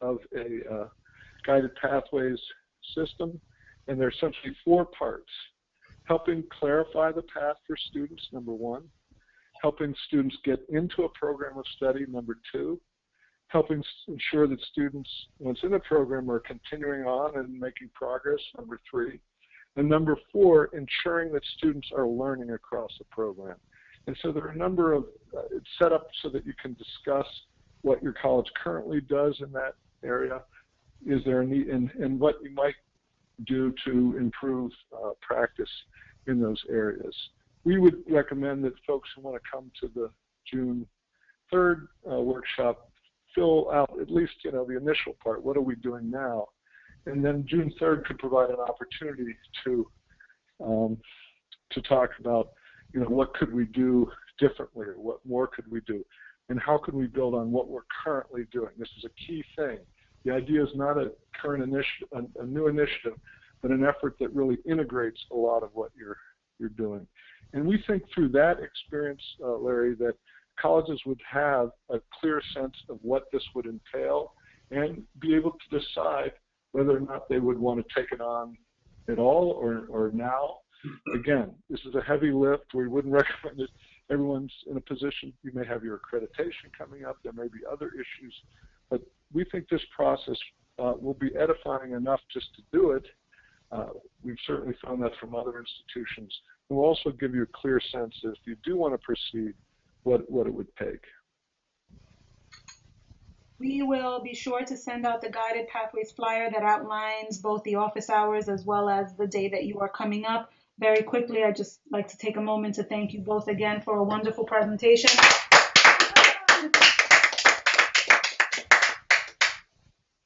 a guided pathways system. And there's essentially 4 parts: helping clarify the path for students, number 1; helping students get into a program of study, number 2; helping ensure that students, once in a program, are continuing on and making progress, number 3; and number 4, ensuring that students are learning across the program. And so there are a number of, it's set up so that you can discuss what your college currently does in that area, is there a need, and what you might do to improve practice in those areas. We would recommend that folks who want to come to the June 3rd workshop fill out at least, the initial part. What are we doing now? And then June 3rd could provide an opportunity to talk about, what could we do differently, or what more could we do, and how could we build on what we're currently doing. This is a key thing. The idea is not a current initiative, a new initiative, but an effort that really integrates a lot of what you're doing. And we think through that experience, Larry, that colleges would have a clear sense of what this would entail and be able to decide whether or not they would want to take it on at all or now. Again, this is a heavy lift. We wouldn't recommend it. Everyone's in a position. You may have your accreditation coming up. There may be other issues. But we think this process will be edifying enough just to do it. We've certainly found that from other institutions. It will also give you a clear sense if you do want to proceed, what it would take. We will be sure to send out the Guided Pathways flyer that outlines both the office hours as well as the day that you are coming up. Very quickly, I'd just like to take a moment to thank you both again for a wonderful presentation.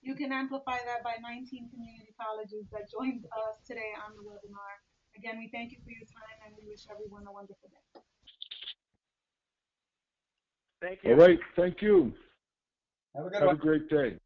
You can amplify that by 19 community colleges that joined us today on the webinar. Again, we thank you for your time and we wish everyone a wonderful day. Thank you. All right, thank you. Have a good one. Have a great day.